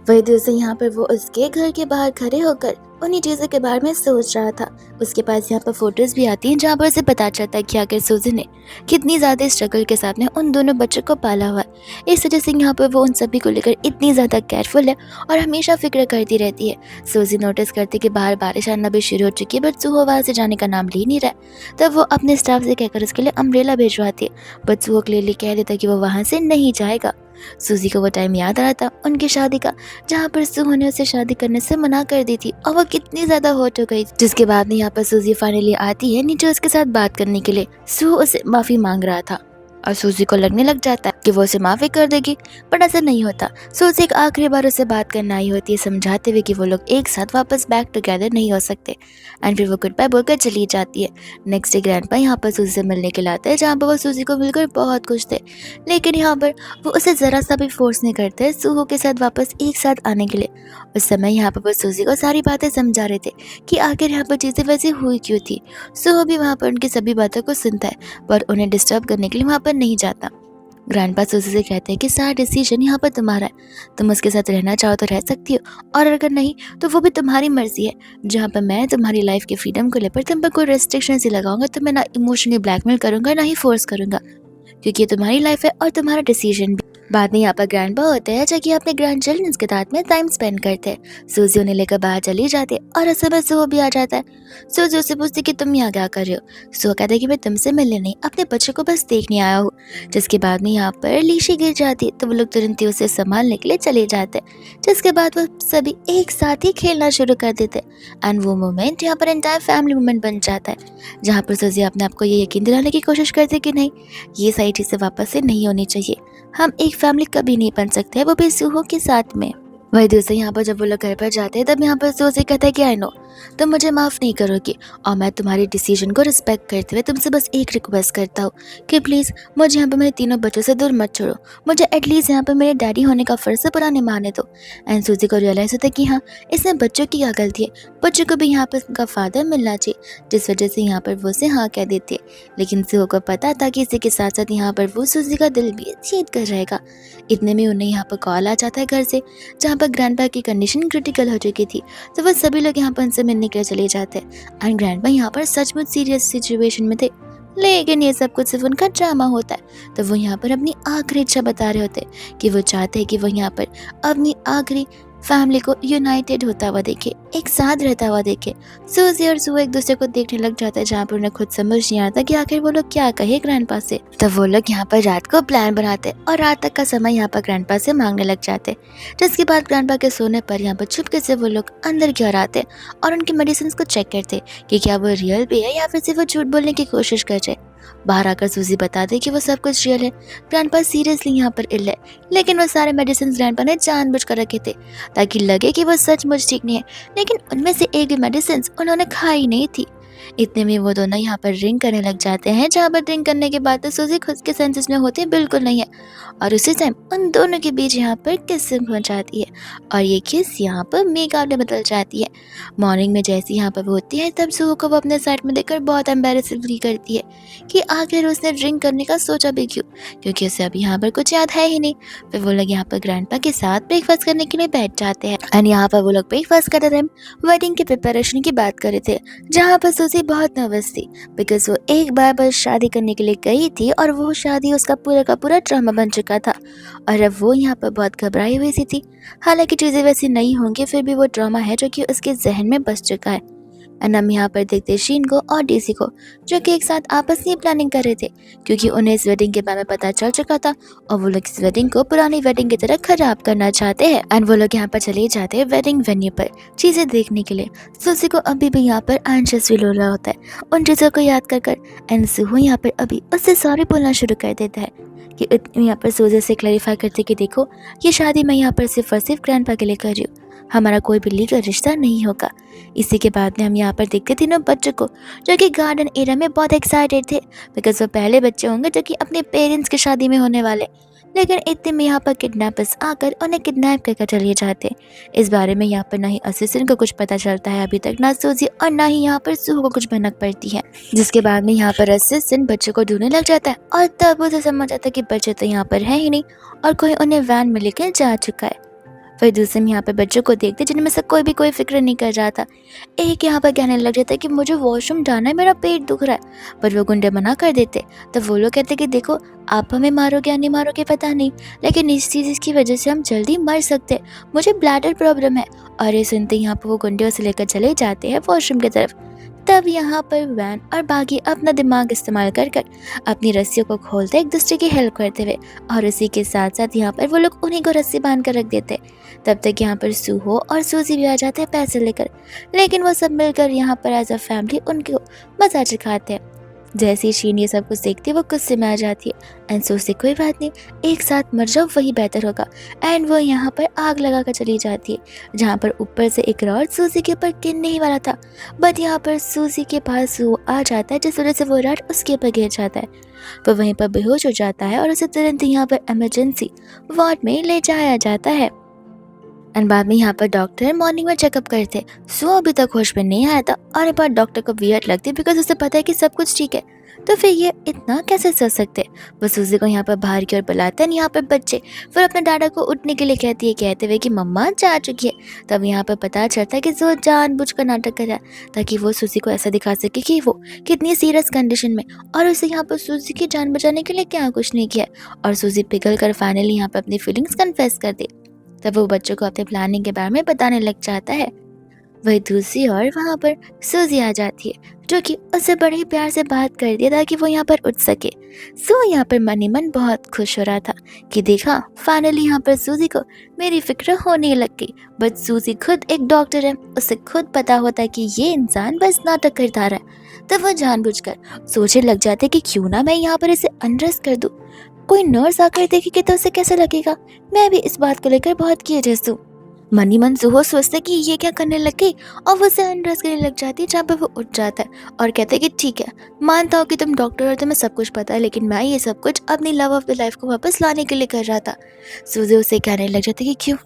वही दूसरे यहाँ पर वो उसके घर के बाहर खड़े होकर उन्हीं चीज़ों के बारे में सोच रहा था। उसके पास यहाँ पर फोटोज भी आती हैं जहाँ पर उसे पता चलता है कि आखिर सूजी ने कितनी ज़्यादा स्ट्रगल के साथ में उन दोनों बच्चों को पाला हुआ है। इस वजह से यहाँ पर वो उन सभी को लेकर इतनी ज़्यादा केयरफुल है और हमेशा फिक्र करती रहती है। सूजी नोटिस करती कि बाहर बारिश आना भी शुरू हो चुकी है बट सूहो वहाँ से जाने का नाम ले नहीं रहा है। तब वो अपने स्टाफ से कहकर उसके लिए अम्ब्रेला भिजवाती है बट सूहो क्लियरली कह देता कि वो वहाँ से नहीं जाएगा। सूजी को वो टाइम याद आ रहा था उनकी शादी का, जहाँ पर सूहो ने उसे शादी करने से मना कर दी थी और वो कितनी ज्यादा हर्ट हो गई। जिसके बाद में यहाँ पर सूजी फाइनली आती है नीचे उसके साथ बात करने के लिए। सूहो उसे माफी मांग रहा था और सूजी को लगने लग जाता है कि वो उसे माफ़ी कर देगी, बट ऐसा नहीं होता। सूजी एक आखिरी बार उसे बात करना आई होती है समझाते हुए कि वो लोग एक साथ वापस बैक टुगेदर नहीं हो सकते एंड फिर वो गुड बाय बोलकर चली जाती है। नेक्स्ट डे ग्रैंडपा यहाँ पर सूजी से मिलने के लिए आते हैं जहाँ पर वो सूजी को मिलकर बहुत खुश थे, लेकिन यहाँ पर वो उसे ज़रा सा भी फोर्स नहीं करते सूहो के साथ वापस एक साथ आने के लिए। उस समय यहाँ पर वो सूजी को सारी बातें समझा रहे थे कि आखिर यहाँ पर चीज़ें वैसे हुई क्यों थी। सूहो भी वहाँ पर उनकी सभी बातों को सुनता है पर उन्हें डिस्टर्ब करने के लिए वहाँ पर नहीं जाता। ग्रैंडपा सूजी से कहते हैं कि सारा डिसीजन यहाँ पर तुम्हारा है, तुम उसके साथ रहना चाहो तो रह सकती हो और अगर नहीं तो वो भी तुम्हारी मर्जी है। जहाँ पर मैं तुम्हारी लाइफ के फ्रीडम को लेकर तुम पर कोई रेस्ट्रिक्शन ही लगाऊंगा तो मैं ना इमोशनली ब्लैकमेल करूंगा ना ही फोर्स करूंगा, क्योंकि ये तुम्हारी लाइफ है और तुम्हारा डिसीजन भी। बाद में यहाँ पर ग्रैंडपा होते हैं जो कि अपने ग्रैंड चिल्ड्रंस के साथ में टाइम स्पेंड करते हैं। सूजी उन्हें लेकर बाहर चली जाती है और उस समय सूहो भी आ जाता है। सूजी उससे पूछती कि तुम यहाँ क्या कर रहे हो। सूहो कहता है कि मैं तुमसे मिलने नहीं अपने बच्चों को बस देखने आया हूँ। जिसके बाद में यहाँ पर लीशी गिर जाती है तो वो लोग तुरंत ही उसे संभालने के लिए चले जाते हैं। जिसके बाद वो सभी एक साथ ही खेलना शुरू कर देते हैं एंड वो मोमेंट यहाँ पर एंटायर फैमिली मोमेंट बन जाता है, जहाँ पर सूजी अपने आप को ये यकीन दिलाने की कोशिश करती है कि नहीं, ये सारी चीज़ें वापस से नहीं होनी चाहिए, हम एक फैमिली कभी नहीं बन सकते, वो भी सूहो के साथ में। वही दूसरे यहाँ पर जब वो लोग घर पर जाते हैं तब यहाँ पर सूजी कहता है कि आई नो तुम मुझे माफ़ नहीं करोगी और मैं तुम्हारी डिसीजन को रिस्पेक्ट करते हुए तुमसे बस एक रिक्वेस्ट करता हूँ कि प्लीज़ मुझे यहाँ पर मेरे तीनों बच्चों से दूर मत छोड़ो। मुझे एटलीस्ट यहाँ पर मेरे डैडी होने का फ़र्ज़ पूरा निभाने दो। एंड सूजी को रियलाइज़ होता है कि हाँ, इसमें बच्चों की क्या गलती है, बच्चों को भी यहाँ पर उनका फादर मिलना चाहिए, जिस वजह से यहाँ पर वो उसे हाँ कह देती है। लेकिन सूहो को पता था कि इसी के साथ साथ यहाँ पर वो सूजी का दिल भी जीत कर रहेगा। इतने में उन्हें यहाँ पर कॉल आ जाता है घर से, जहाँ पर ग्रैंडपा की कंडीशन क्रिटिकल हो चुकी थी। तो वो सभी लोग यहाँ पर उनसे मिलने के लिए चले जाते हैं एंड ग्रैंडपा यहाँ पर सचमुच सीरियस सिचुएशन में थे। लेकिन ये सब कुछ सिर्फ उनका ड्रामा होता है। तो वो यहाँ पर अपनी आखिरी इच्छा बता रहे होते हैं कि वो चाहते हैं कि वो यहाँ पर अपनी आखिरी फैमिली को यूनाइटेड होता हुआ देखे, एक साथ रहता हुआ देखे। सूजी और सू एक दूसरे को देखने लग जाता है, जहाँ पर उन्हें खुद समझ नहीं आता कि आखिर वो लोग क्या कहे ग्रैंडपा से। तब वो लोग यहाँ पर रात को प्लान बनाते हैं और रात तक का समय यहाँ पर ग्रैंडपा से मांगने लग जाते हैं। जिसके बाद ग्रैंडपा के सोने पर यहाँ पर चुपके से वो लोग अंदर की ओर आते हैं और उनकी मेडिसिन को चेक करते हैं कि क्या वो रियल भी है या फिर सिर्फ वो झूठ बोलने की कोशिश कर रहे। बाहर आकर सूजी बता दे कि वो सब कुछ रियल है, ग्रैंडपा सीरियसली यहाँ पर इल है, लेकिन वो सारे मेडिसिन ग्रैंडपा ने जानबूझ कर रखे थे ताकि लगे कि वो सचमुच ठीक नहीं है। लेकिन उनमें से एक भी मेडिसिन उन्होंने खाई नहीं थी। इतने में वो दोनों यहाँ पर ड्रिंक करने लग जाते हैं, जहाँ पर ड्रिंक करने के बाद तो सूजी खुद के सेंसेस में होती बिल्कुल नहीं है और उसी टाइम उन दोनों के बीच यहाँ पर किस हो जाती है और ये किस यहाँ पर मेकअप में बदल जाती है। मॉर्निंग में जैसी यहाँ पर वो होती है, तब सूहो को वो अपने साइड में देखकर बहुत एम्बेरसिंग फील करती है कि आखिर उसने ड्रिंक करने का सोचा भी क्यों, क्योंकि उसे अभी यहाँ पर कुछ याद है ही नहीं। फिर वो लोग यहाँ पर ग्रैंडपा के साथ ब्रेकफास्ट करने के लिए बैठ जाते हैं एंड यहाँ पर वो लोग ब्रेकफास्ट करते टाइम वेडिंग की प्रिपरेशन की बात कर रहे थे, जहाँ पर सूजी बहुत नर्वस थी बिकॉज वो एक बार बस शादी करने के लिए गई थी और वो शादी उसका पूरा का पूरा ड्रामा बन चुका था और अब वो यहाँ पर बहुत घबराई हुई सी थी। हालांकि चीज़ें वैसी नहीं होंगी, फिर भी वो ड्रामा है जो कि उसके जहन में बस चुका है। एंड हम यहाँ पर देखते शीन को और डीसी को, जो कि एक साथ आपस में प्लानिंग कर रहे थे क्योंकि उन्हें इस वेडिंग के बारे में पता चल चुका था और वो लोग इस वेडिंग को पुरानी वेडिंग की तरह खराब करना चाहते हैं। एंड वो लोग यहाँ पर चले जाते हैं वेडिंग वेन्यू पर चीज़ें देखने के लिए। सूजी को अभी भी यहाँ पर एंशियस फील हो रहा होता है उन चीज़ों को याद कर एंड सूहो यहाँ पर अभी उससे सॉरी बोलना शुरू कर देता है कि यहाँ पर सूजी से क्लैरिफाई करते कि देखो, ये शादी मैं यहाँ पर सिर्फ और सिर्फ ग्रैंडपा के लिए कर रही हूँ, हमारा कोई भी लीगल रिश्ता नहीं होगा। इसी के बाद में हम यहाँ पर देखते तीनों बच्चों को जो कि गार्डन एरिया में बहुत एक्साइटेड थे बिकॉज वो पहले बच्चे होंगे जो कि अपने पेरेंट्स की शादी में होने वाले। लेकिन इतने में यहाँ पर किडनैपर्स आकर उन्हें किडनैप करके चले जाते। इस बारे में यहाँ पर ना ही असिस्टेंट को कुछ पता चलता है अभी तक, ना सूजी और ना ही यहाँ पर सूहो को कुछ भनक पड़ती है। जिसके बाद में यहाँ पर असिस्टेंट बच्चों को ढूंढने लग जाता है और तब उसे समझ आता है कि बच्चे तो यहाँ पर है ही नहीं और कोई उन्हें वैन में लेकर जा चुका है। फिर दूसरे में यहाँ पर बच्चों को देखते जिनमें से कोई फिक्र नहीं कर रहा था। एक यहाँ पर कहने लग जाता है कि मुझे वॉशरूम जाना है, मेरा पेट दुख रहा है, पर वो गुंडे मना कर देते। तो वो लोग कहते कि देखो, आप हमें मारोगे या नहीं मारोगे पता नहीं, लेकिन इस चीज़ की वजह से हम जल्दी मर सकते हैं, मुझे ब्लैडर प्रॉब्लम है। और ये सुनते यहाँ पर वो गुंडे उसे लेकर चले जाते हैं वॉशरूम की तरफ। तब यहाँ पर वैन और बागी अपना दिमाग इस्तेमाल कर अपनी रस्सियों को खोलते एक दूसरे की हेल्प करते हुए और उसी के साथ साथ यहाँ पर वो लोग उन्हीं को रस्सी बांध कर रख देते। तब तक यहाँ पर सूहो और सूजी भी आ जाते हैं पैसे लेकर, लेकिन वो सब मिलकर यहाँ पर एज अ फैमिली उनको मजा चखाते हैं। जैसे ही शीन ये सब कुछ देखती है वो गुस्से में आ जाती है एंड सोचती कोई बात नहीं, एक साथ मर जाओ वही बेहतर होगा। एंड वो यहाँ पर आग लगा कर चली जाती है, जहाँ पर ऊपर से एक रॉड सूजी के ऊपर गिरने ही वाला था, बट यहाँ पर सूजी के पास वो आ जाता है जिस वजह से वो रॉड उसके ऊपर गिर जाता है। वो वहीं पर बेहोश हो जाता है और उसे तुरंत यहाँ पर इमरजेंसी वार्ड में ले जाया जाता है। एंड बाद में यहाँ पर डॉक्टर मॉर्निंग में चेकअप करते। सो अभी तक होश में नहीं आया था और एक बार डॉक्टर को वियर्ड लगती बिकॉज उसे पता है कि सब कुछ ठीक है, तो फिर ये इतना कैसे सोच सकते। वो सूजी को यहाँ पर बाहर की ओर बुलाते हैं। यहाँ पर बच्चे फिर अपने डाडा को उठने के लिए कहती है, कहते हुए कि मम्मा जा चुकी है। तब यहाँ पर पता चलता है कि वो जानबूझकर नाटक कर रहा है ताकि वो सूजी को ऐसा दिखा सके कि वो कितनी सीरियस कंडीशन में, और उसे यहाँ पर सूजी की जान बचाने के लिए क्या कुछ नहीं किया। और सूजी पिघल कर फाइनली यहाँ पर अपनी फीलिंग्स कन्फेस कर दी। तब वो बच्चों को अपने प्लानिंग के बारे में बताने लग जाता है। वही दूसरी ओर वहाँ पर सूजी आ जाती है जो कि उससे बड़े ही प्यार से बात कर दिया ताकि वो यहाँ पर उठ सके। सो यहाँ पर मन ही मन बहुत खुश हो रहा था कि देखा फाइनली यहाँ पर सूजी को मेरी फिक्र होने लग गई। बट सूजी खुद एक डॉक्टर है, उसे खुद पता होता है कि ये इंसान बस नाटक करता रहा है। तब वो जानबूझकर सोचने लग जाते कि क्यों ना मैं यहाँ पर इसे अनरेस्ट कर दूँ, कोई नर्स आकर देखेगी तो उसे कैसा लगेगा। मैं भी इस बात को लेकर बहुत क्यूरियस हूँ। मन ही मन सुहो सोचता है कि ये क्या करने लग गई, और वो उसे अनड्रेस करने लग जाती है, जहाँ पे वो उठ जाता है और कहता है कि ठीक है, मानता हूँ कि तुम डॉक्टर हो, तुम्हें सब कुछ पता है, लेकिन मैं ये सब कुछ अपनी लव ऑफ द लाइफ को वापस लाने के लिए कर रहा था। सूजी उसे कहने लग जाती है कि क्यों,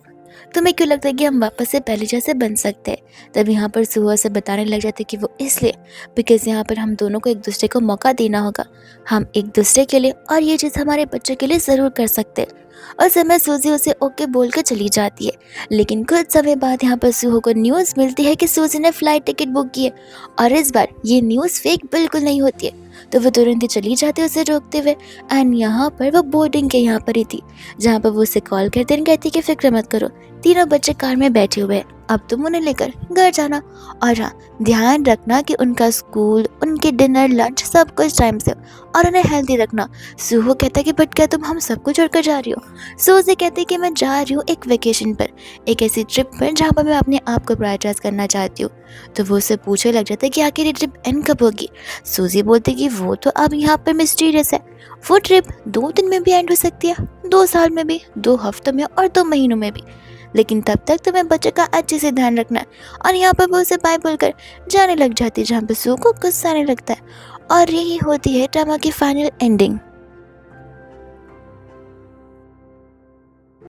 तुम्हें क्यों लगता है कि हम वापस से पहले जैसे बन सकते हैं। तब यहाँ पर सुहा से बताने लग जाते हैं कि वो इसलिए, बिकॉज यहाँ पर हम दोनों को एक दूसरे को मौका देना होगा, हम एक दूसरे के लिए और ये चीज़ हमारे बच्चों के लिए ज़रूर कर सकते हैं। और समय सूजी उसे ओके बोल कर चली जाती है। लेकिन कुछ समय बाद यहाँ पर सुहो को न्यूज़ मिलती है कि सूजी ने फ़्लाइट टिकट बुक की है, और इस बार ये न्यूज़ फेक बिल्कुल नहीं होती है। तो वो तुरंत ही चली जाती है उसे रोकते हुए। एंड यहाँ पर वो बोर्डिंग के यहाँ पर ही थी, जहाँ पर वो उसे कॉल करते हैं, कहती कि फिक्र मत करो, तीनों बच्चे कार में बैठे हुए हैं, अब तुम उन्हें लेकर घर जाना। और हाँ, ध्यान रखना कि उनका स्कूल, उनके डिनर, लंच सब कुछ टाइम से, और उन्हें हेल्दी रखना। सुहो कहता है कि बट क्या तुम हम सबको छोड़कर जा रही हो? सूजी कहती है कि मैं जा रही हूँ एक वेकेशन पर, एक ऐसी ट्रिप पर जहाँ पर मैं अपने आप को प्रायोरिटाइज करना चाहती हूँ। तो वो उससे पूछने लग जाता है कि आखिर ये ट्रिप एंड कब होगी? सूजी बोलती है कि वो तो अब यहाँ पर मिस्टीरियस है, वो ट्रिप 2 दिन में भी एंड हो सकती है, 2 साल में भी, 2 हफ्तों में और 2 महीनों में भी, लेकिन तब तक तुम्हें बच्चे का अच्छे से ध्यान रखना है। और यहाँ पर वो उसे बाय बोलकर जाने लग जाती है, जहाँ पर सू को गुस्सा आने लगता है। और यही होती है ड्रामा की फाइनल एंडिंग।